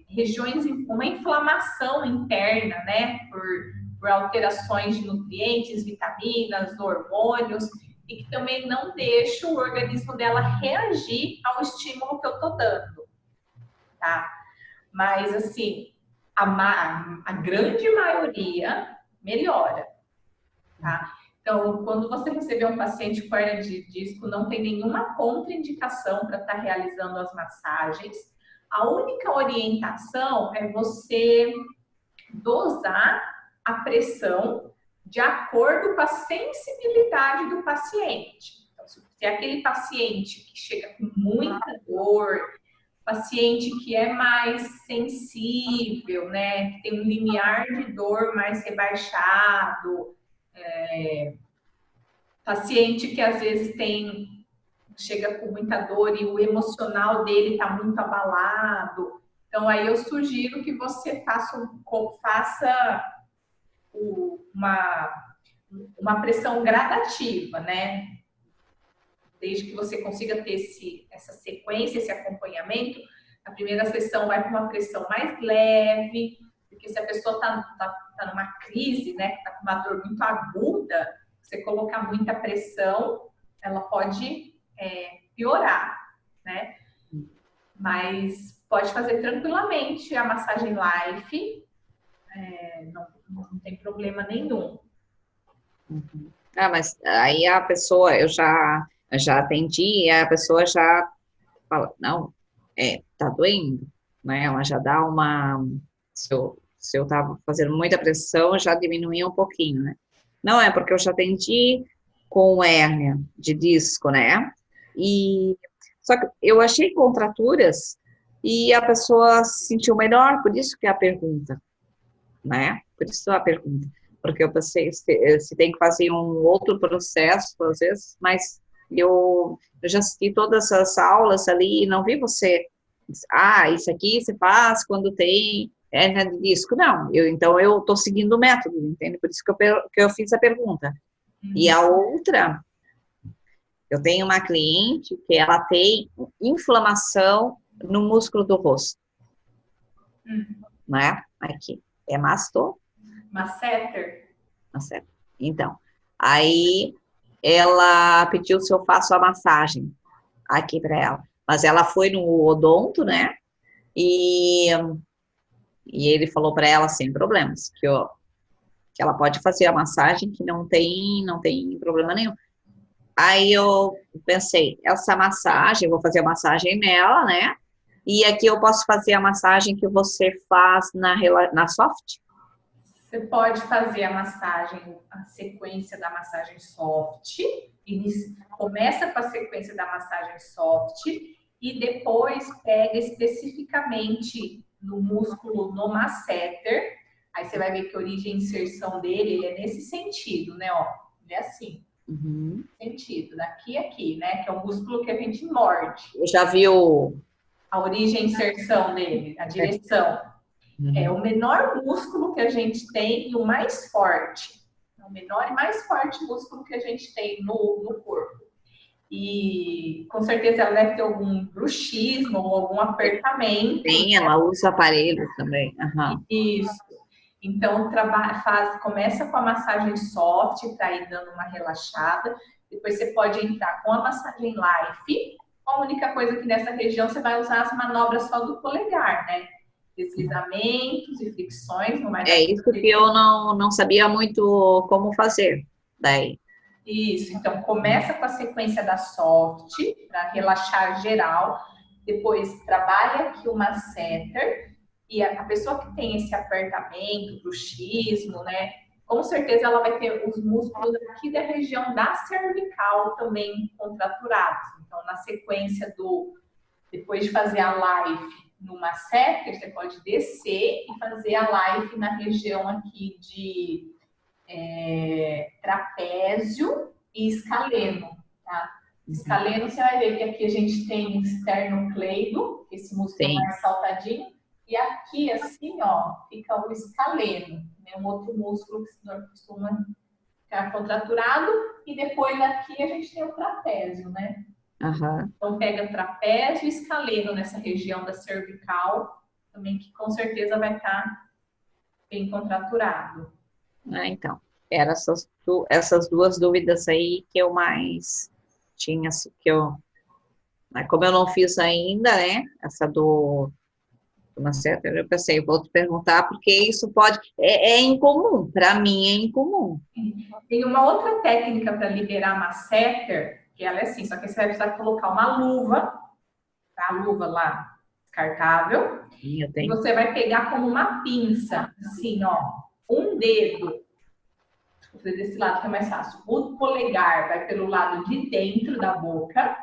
regiões, uma inflamação interna, né, por alterações de nutrientes, vitaminas, hormônios, e que também não deixa o organismo dela reagir ao estímulo que eu tô dando, tá? Mas, assim, a grande maioria melhora, tá? Então, quando você receber um paciente com hernia de disco, não tem nenhuma contraindicação para estar realizando as massagens. A única orientação é você dosar a pressão de acordo com a sensibilidade do paciente. Então, se é aquele paciente que chega com muita dor, paciente que é mais sensível, né, que tem um limiar de dor mais rebaixado, paciente que às vezes chega com muita dor e o emocional dele está muito abalado. Então, aí eu sugiro que você faça uma pressão gradativa, né? Desde que você consiga ter essa sequência, esse acompanhamento. A primeira sessão vai para uma pressão mais leve, porque se a pessoa está numa crise, né, está com uma dor muito aguda, você colocar muita pressão, ela pode piorar, né? Mas pode fazer tranquilamente a massagem life, não tem problema nenhum. Uhum. Ah, mas aí a pessoa, eu já atendi, e a pessoa já fala, não, tá doendo, né? Ela já dá se eu tava fazendo muita pressão, já diminuía um pouquinho, né? Não é porque eu já atendi com hérnia de disco, né? E só que eu achei contraturas e a pessoa se sentiu melhor, por isso que é a pergunta, né? Por isso a pergunta. Porque eu pensei, se tem que fazer um outro processo, às vezes, mas eu já assisti todas as aulas ali e não vi você, isso aqui se faz quando tem hérnia de disco. Não, então eu estou seguindo o método, entende? Por isso que eu fiz a pergunta. E a outra, eu tenho uma cliente que ela tem inflamação no músculo do rosto, né? Aqui, é masseter. Então, aí ela pediu se eu faço a massagem aqui para ela. Mas ela foi no odonto, né? E ele falou para ela sem problemas, que ela pode fazer a massagem, que não tem problema nenhum. Aí eu pensei, essa massagem, eu vou fazer a massagem nela, né? E aqui eu posso fazer a massagem que você faz na soft? Você pode fazer a sequência da massagem soft, começa com a sequência da massagem soft e depois pega especificamente no músculo no masseter. Aí você vai ver que a origem e inserção dele, ele é nesse sentido, né? Ó, ele é assim. Uhum. Sentido, daqui e aqui, né? Que é o músculo que a gente morde. Eu já vi a origem e inserção dele, a direção. É o menor músculo que a gente tem e o mais forte. É o menor e mais forte músculo que a gente tem no corpo. E com certeza ela deve ter algum bruxismo ou algum apertamento. Tem, ela usa aparelho também. Uhum. Isso. Então, começa com a massagem soft para ir dando uma relaxada. Depois você pode entrar com a massagem life. A única coisa que nessa região você vai usar as manobras só do polegar, né? Deslizamentos e fricções. Não vai isso que eu não sabia muito como fazer. Daí. Isso, então começa com a sequência da soft, para relaxar geral. Depois trabalha aqui o masseter. E a pessoa que tem esse apertamento, bruxismo, né? Com certeza ela vai ter os músculos aqui da região da cervical também contraturados. Então, na sequência depois de fazer a live no masseter, você pode descer e fazer a live na região aqui de trapézio e escaleno, tá? Escaleno, você vai ver que aqui a gente tem esternocleido, esse músculo mais saltadinho, e aqui, assim, ó, fica o escaleno, né? Um outro músculo que costuma ficar ficar contraturado, e depois aqui a gente tem o trapézio, né? Aham. Então pega trapézio e escaleno nessa região da cervical, também que com certeza vai estar bem contraturado. Ah, então, eram essas duas dúvidas aí que eu mais tinha, que eu, mas como eu não fiz ainda, né, essa do uma certa, eu pensei, vou te perguntar, porque isso pode, é incomum, para mim é incomum. Tem uma outra técnica para liberar masseter, que ela é assim, só que você vai precisar colocar uma luva, tá? A luva lá, descartável, Eu e tenho. você vai pegar como uma pinça, assim, ó, um dedo, vou fazer desse lado que é mais fácil, o polegar vai pelo lado de dentro da boca,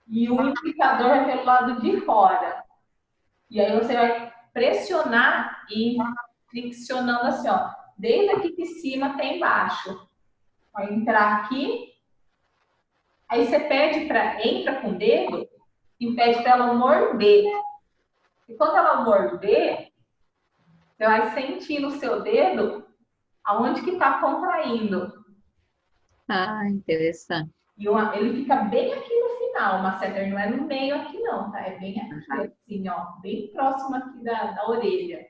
e o indicador vai pelo lado de fora. E aí você vai pressionar e friccionando assim, ó, desde aqui de cima até embaixo. Vai entrar aqui, aí você pede para entra com o dedo e pede para ela morder. E quando ela morder, você vai sentir no seu dedo aonde que está contraindo. Ah, interessante. E ele fica bem aqui no final, o masseter não é no meio aqui não, tá? É bem aqui, assim, ó, bem próximo aqui da orelha.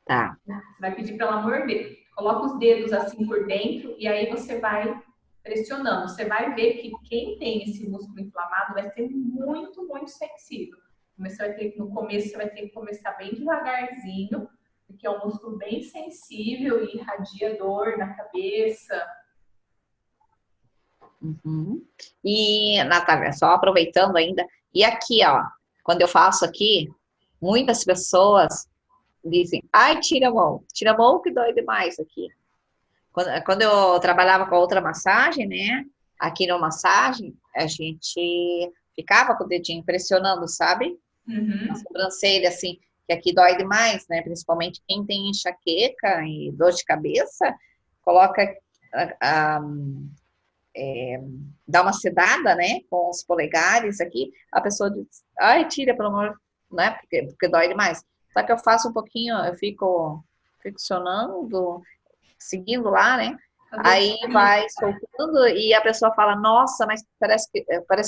Tá. Você vai pedir para ela morder. Coloca os dedos assim por dentro e aí você vai pressionando. Você vai ver que quem tem esse músculo inflamado vai ser muito, muito sensível. No começo você vai ter que começar bem devagarzinho, porque é um músculo bem sensível e irradia dor na cabeça. Uhum. E, Natália, só aproveitando ainda, e aqui, ó, quando eu faço aqui, muitas pessoas dizem, ai, tira a mão que dói demais aqui. Quando eu trabalhava com a outra massagem, né, aqui na massagem, a gente ficava com o dedinho pressionando, sabe? Na Uhum. sobrancelha, assim, que aqui dói demais, né, principalmente quem tem enxaqueca e dor de cabeça, coloca dá uma sedada, né, com os polegares aqui, a pessoa diz, ai, tira, pelo amor, né, porque dói demais. Só que eu faço um pouquinho, eu fico friccionando, seguindo lá, né, aí vai soltando e a pessoa fala, nossa, mas parece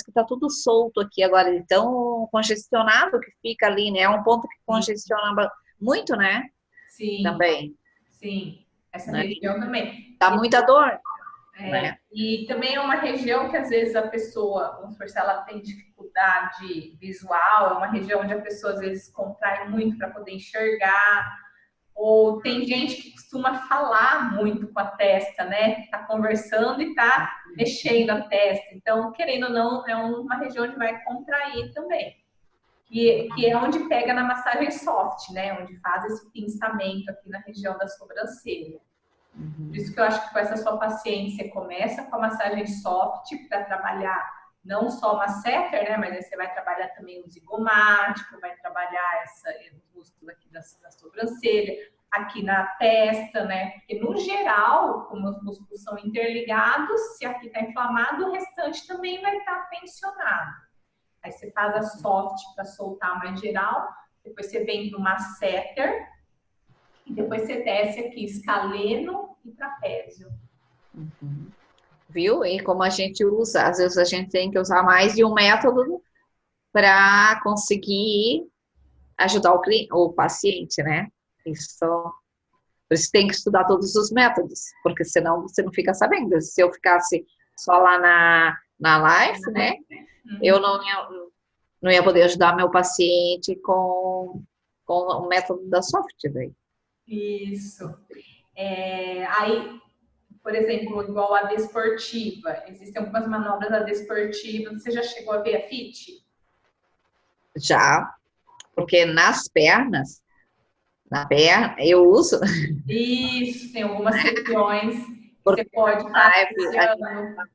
que tá tudo solto aqui agora, de tão congestionado que fica ali, né, é um ponto que congestiona muito, né, Sim, também, sim. Essa né, região também. dá muita dor, É, né. e também é uma região que às vezes a pessoa, vamos supor, se ela tem dificuldade visual, é uma região onde a pessoa às vezes contrai muito para poder enxergar, ou tem gente que costuma falar muito com a testa, né? Tá conversando e tá mexendo a testa. Então, querendo ou não, é uma região onde vai contrair também. Que é onde pega na massagem soft, né? Onde faz esse pinçamento aqui na região da sobrancelha. Por isso que eu acho que com essa sua paciente, você começa com a massagem soft para trabalhar não só o masseter, né? Mas aí você vai trabalhar também o zigomático, vai trabalhar os músculos aqui da sobrancelha, aqui na testa, né? Porque no geral, como os músculos são interligados, se aqui está inflamado, o restante também vai estar tensionado. Aí você faz a soft para soltar mais geral, depois você vem para o masseter, e depois você desce aqui escaleno e trapézio. Uhum. Viu? E como a gente usa, às vezes a gente tem que usar mais de um método para conseguir ajudar o paciente, né? Isso, por isso tem que estudar todos os métodos, porque senão você não fica sabendo. Se eu ficasse só lá na live, né? Eu não ia poder ajudar meu paciente com o método da soft daí. Isso. Aí, por exemplo, igual a desportiva, existem algumas manobras da desportiva. Você já chegou a ver a FIT? Já, porque nas pernas, na perna, eu uso. Isso, tem algumas regiões que você Porque pode estar associando.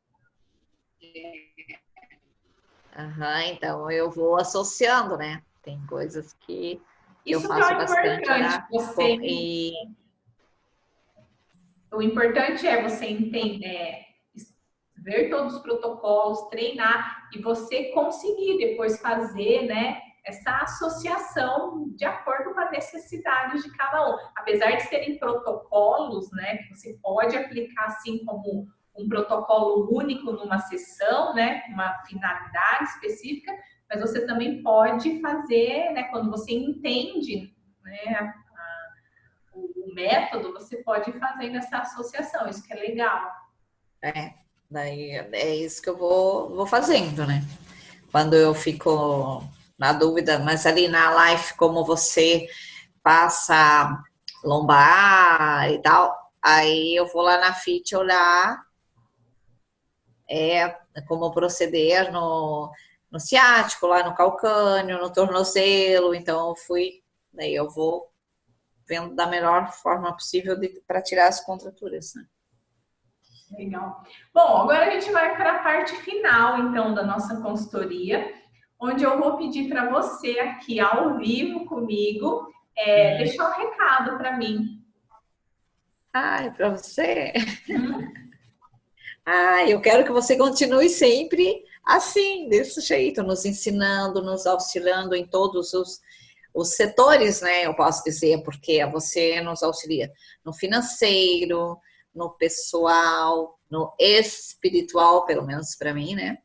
aham, então eu vou associando, né? Tem coisas que eu Isso que é faço o bastante importante, e o importante é você entender, ver todos os protocolos, treinar e você conseguir depois fazer, né, essa associação de acordo com a necessidade de cada um. Apesar de serem protocolos, né, que você pode aplicar assim como um protocolo único numa sessão, né, uma finalidade específica, mas você também pode fazer, né, quando você entende, né, o método, você pode ir fazendo essa associação, isso que é legal. Daí é isso que eu vou fazendo, né? Quando eu fico na dúvida, mas ali na live, como você passa lombar e tal, aí eu vou lá na FIT olhar como proceder no ciático, lá no calcânio, no tornozelo, então daí eu vou vendo da melhor forma possível para tirar as contraturas, né? Legal. Bom, agora a gente vai para a parte final, então, da nossa consultoria, onde eu vou pedir para você aqui ao vivo comigo deixar um recado para mim. Ah, é para você? Eu quero que você continue sempre assim, desse jeito, nos ensinando, nos auxiliando em todos os setores, né? Eu posso dizer, porque você nos auxilia no financeiro, no pessoal, no espiritual, pelo menos para mim, né?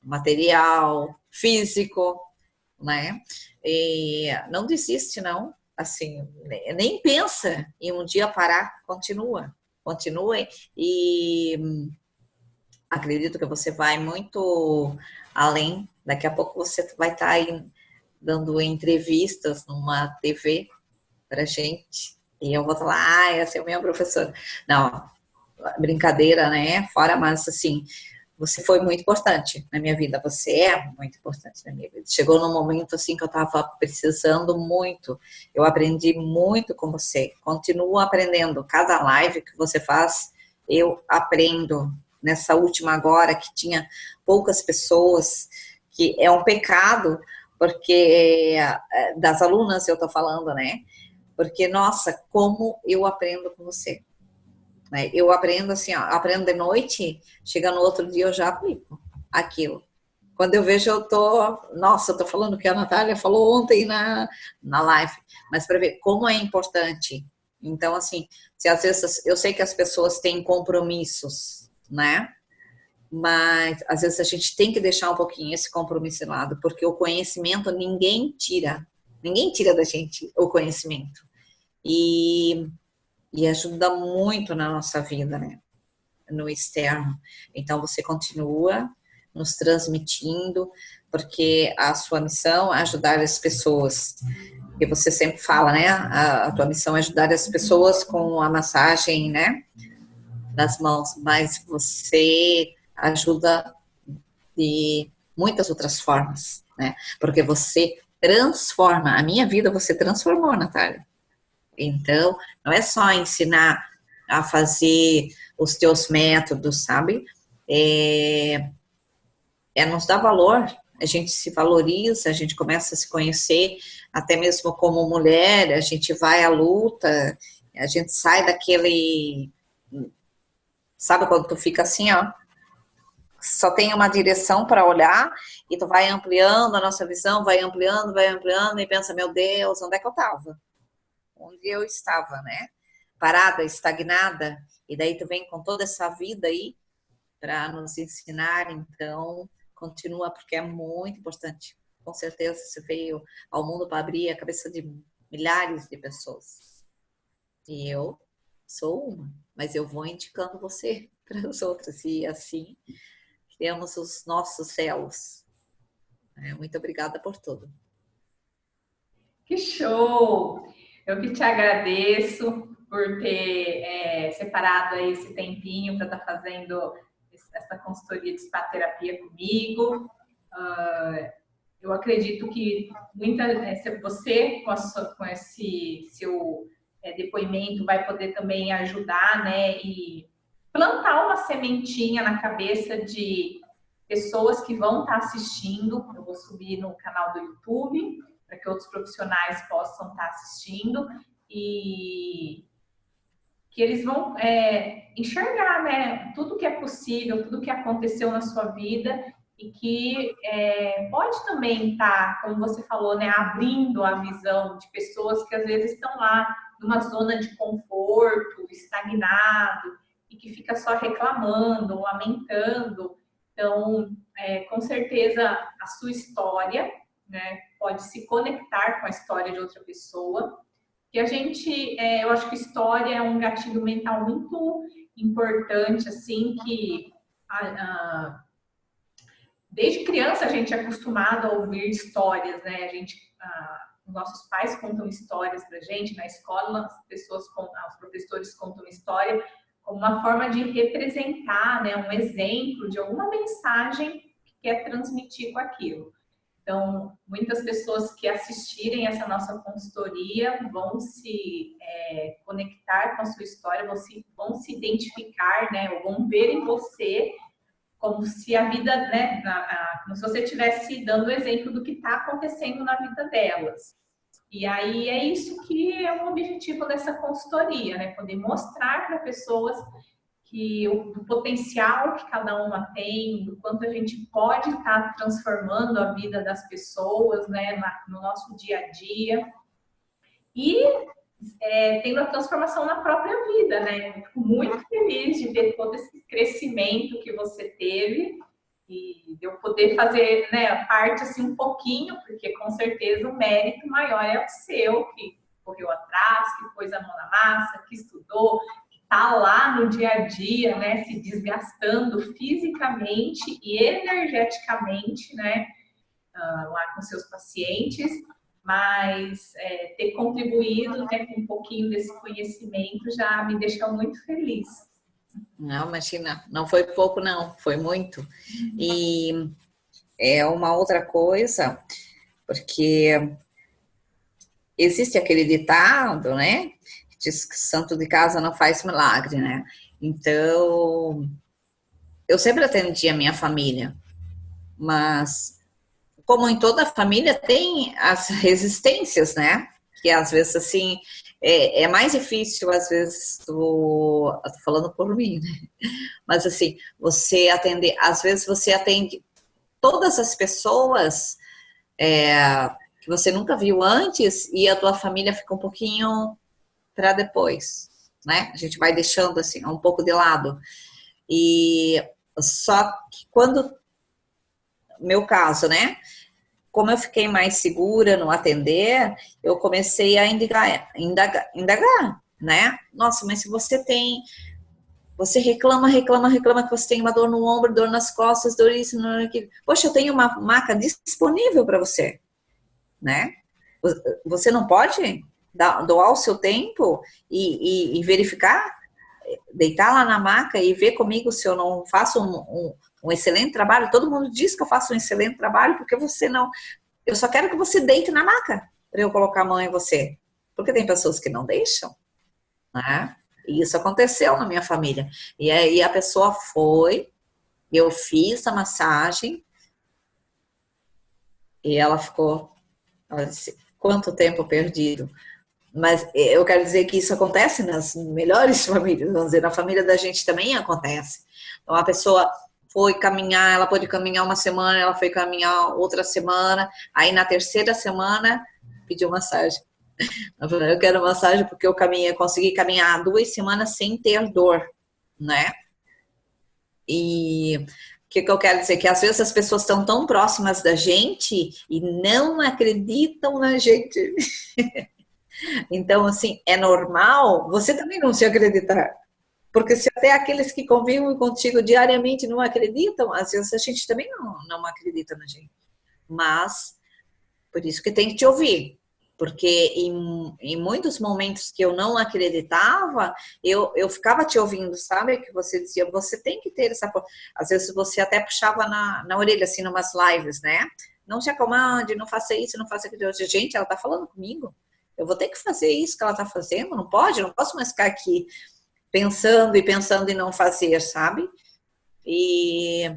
Material, físico, né? E não desiste, não. Assim, nem pensa em um dia parar, continua. Continue e acredito que você vai muito além. Daqui a pouco você vai estar aí dando entrevistas numa TV pra gente. E eu vou falar, essa é a minha professora. Não, brincadeira, né? Fora, mas assim, você foi muito importante na minha vida. Você é muito importante na minha vida. Chegou num momento assim que eu estava precisando muito. Eu aprendi muito com você. Continuo aprendendo. Cada live que você faz, eu aprendo. Nessa última agora, que tinha poucas pessoas, que é um pecado, porque das alunas eu estou falando, né? Porque, nossa, como eu aprendo com você. Eu aprendo assim, ó, aprendo de noite, chega no outro dia eu já aplico aquilo. Quando eu vejo, nossa, eu tô falando que a Natália falou ontem na live, mas para ver como é importante. Então, assim, se às vezes eu sei que as pessoas têm compromissos, né? Mas às vezes a gente tem que deixar um pouquinho esse compromisso de lado, porque o conhecimento ninguém tira da gente o conhecimento. E ajuda muito na nossa vida, né? No externo. Então, você continua nos transmitindo, porque a sua missão é ajudar as pessoas. E você sempre fala, né? A tua missão é ajudar as pessoas com a massagem, né? Das mãos, mas você ajuda de muitas outras formas, né? Porque você transforma. A minha vida você transformou, Natália. Então, não é só ensinar a fazer os teus métodos, sabe? Nos dar valor, a gente se valoriza, a gente começa a se conhecer, até mesmo como mulher, a gente vai à luta, a gente sai daquele... Sabe quando tu fica assim, ó, só tem uma direção para olhar e tu vai ampliando a nossa visão, vai ampliando e pensa, meu Deus, onde é que eu estava? Onde eu estava, né? Parada, estagnada, e daí tu vem com toda essa vida aí para nos ensinar, então continua, porque é muito importante. Com certeza você veio ao mundo para abrir a cabeça de milhares de pessoas. E eu sou uma, mas eu vou indicando você para as outras, e assim criamos os nossos elos. Muito obrigada por tudo. Que show! Eu que te agradeço por ter separado aí esse tempinho para estar fazendo essa consultoria de spa-terapia comigo. Eu acredito que você, com esse seu depoimento, vai poder também ajudar, né, e plantar uma sementinha na cabeça de pessoas que vão estar assistindo. Eu vou subir no canal do YouTube para que outros profissionais possam estar assistindo e que eles vão enxergar, né, tudo que é possível, tudo que aconteceu na sua vida e que pode também estar, como você falou, né, abrindo a visão de pessoas que às vezes estão lá numa zona de conforto, estagnado, e que fica só reclamando, lamentando. Então, com certeza, a sua história, né, pode se conectar com a história de outra pessoa. E a gente, eu acho que história é um gatilho mental muito importante, assim, que desde criança a gente é acostumado a ouvir histórias, né? Nossos pais contam histórias pra gente, na escola os professores contam história como uma forma de representar, né, um exemplo de alguma mensagem que quer transmitir com aquilo. Então, muitas pessoas que assistirem essa nossa consultoria vão se conectar com a sua história, vão se identificar, né, ou vão ver em você como se a vida, né, como se você estivesse dando o exemplo do que está acontecendo na vida delas. E aí é isso que é o objetivo dessa consultoria, né? Poder mostrar para pessoas do potencial que cada uma tem, do quanto a gente pode estar transformando a vida das pessoas, né, no nosso dia a dia. E tendo a transformação na própria vida, né? Eu fico muito feliz de ver todo esse crescimento que você teve e de eu poder fazer, né, parte assim um pouquinho, porque com certeza o mérito maior é o seu, que correu atrás, que pôs a mão na massa, que estudou, que está lá no dia a dia, né, se desgastando fisicamente e energeticamente, né, lá com seus pacientes, mas ter contribuído, né, com um pouquinho desse conhecimento já me deixa muito feliz. Não, imagina, não foi pouco não, foi muito. E é uma outra coisa, porque existe aquele ditado, né, que diz que santo de casa não faz milagre, né? Então, eu sempre atendi a minha família, mas como em toda família tem as resistências, né? Que às vezes assim é mais difícil, às vezes, tô falando por mim, né? Mas assim, você atender, às vezes você atende todas as pessoas que você nunca viu antes e a tua família fica um pouquinho para depois, né? A gente vai deixando assim um pouco de lado. E só que quando, meu caso, né? Como eu fiquei mais segura no atender, eu comecei a indagar, né? Nossa, mas se você reclama que você tem uma dor no ombro, dor nas costas, dor isso, dor aquilo. Poxa, eu tenho uma maca disponível para você, né? Você não pode doar o seu tempo e verificar, deitar lá na maca e ver comigo se eu não faço um excelente trabalho. Todo mundo diz que eu faço um excelente trabalho, porque você não... Eu só quero que você deite na maca para eu colocar a mão em você. Porque tem pessoas que não deixam, né? E isso aconteceu na minha família. E aí a pessoa foi, eu fiz a massagem e ela ficou, ela disse, quanto tempo perdido. Mas eu quero dizer que isso acontece nas melhores famílias, vamos dizer, na família da gente também acontece. Então a pessoa foi caminhar, ela pôde caminhar uma semana, ela foi caminhar outra semana, aí na terceira semana pediu massagem. Eu quero massagem porque eu consegui caminhar 2 semanas sem ter dor, né? E o que eu quero dizer? Que às vezes as pessoas estão tão próximas da gente e não acreditam na gente. Então, assim, é normal você também não se acreditar. Porque se até aqueles que convivem contigo diariamente não acreditam, às vezes a gente também não acredita na gente. Mas, por isso que tem que te ouvir. Porque em muitos momentos que eu não acreditava, eu ficava te ouvindo, sabe? Que você dizia, você tem que ter essa... Às vezes você até puxava na orelha, assim, numas lives, né? Não se acomode, não faça isso, não faça aquilo. Gente, ela tá falando comigo. Eu vou ter que fazer isso que ela tá fazendo. Não pode, não posso mais ficar aqui pensando e não fazer, sabe? E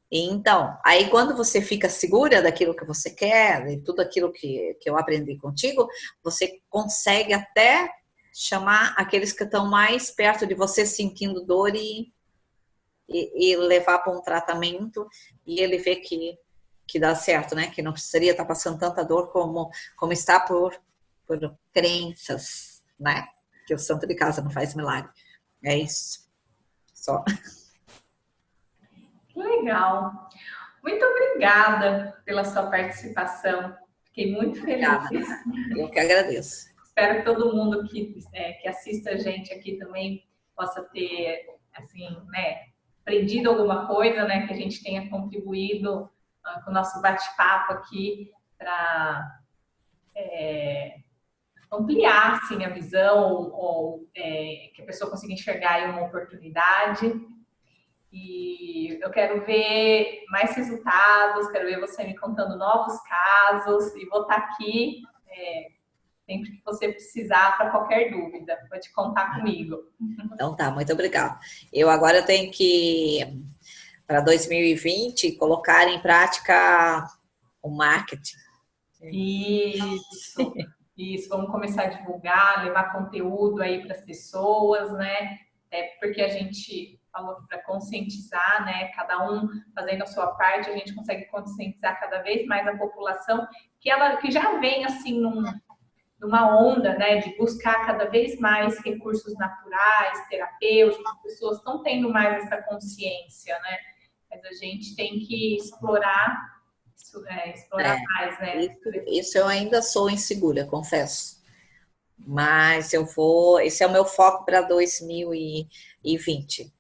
então, aí quando você fica segura daquilo que você quer, de tudo aquilo que eu aprendi contigo, você consegue até chamar aqueles que estão mais perto de você sentindo dor e levar para um tratamento e ele ver que dá certo, né? Que não precisaria estar passando tanta dor como está por crenças, né? Que o santo de casa não faz milagre. É isso. Só. Que legal. Muito obrigada pela sua participação. Fiquei muito feliz. Obrigada. Eu que agradeço. Espero que todo mundo que assista a gente aqui também possa ter, assim, né, aprendido alguma coisa, né, que a gente tenha contribuído com o nosso bate-papo aqui para ampliar, assim, a visão ou que a pessoa consiga enxergar aí uma oportunidade. E eu quero ver mais resultados, quero ver você me contando novos casos e vou estar aqui sempre que você precisar para qualquer dúvida. Pode contar comigo. Então tá, muito obrigada. Eu agora tenho que, para 2020, colocar em prática o marketing. Isso, vamos começar a divulgar, levar conteúdo aí para as pessoas, né? Porque a gente falou para conscientizar, né? Cada um fazendo a sua parte, a gente consegue conscientizar cada vez mais a população que já vem assim numa onda, né, de buscar cada vez mais recursos naturais, terapêuticos, as pessoas estão tendo mais essa consciência, né? Mas a gente tem que explorar mais, né? Isso eu ainda sou insegura, confesso. Mas eu vou. Esse é o meu foco para 2020.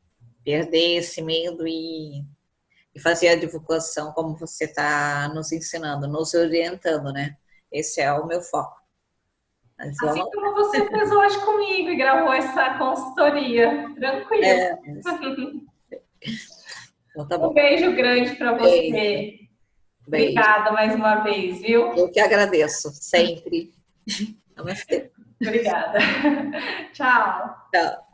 Perder esse medo e fazer a divulgação como você está nos ensinando, nos orientando, né? Esse é o meu foco. Assim como você fez hoje comigo e gravou essa consultoria. Tranquilo. Então, tá bom. Um beijo grande para você. Beijo. Obrigada mais uma vez, viu? Eu que agradeço, sempre. Obrigada. Tchau. Tchau.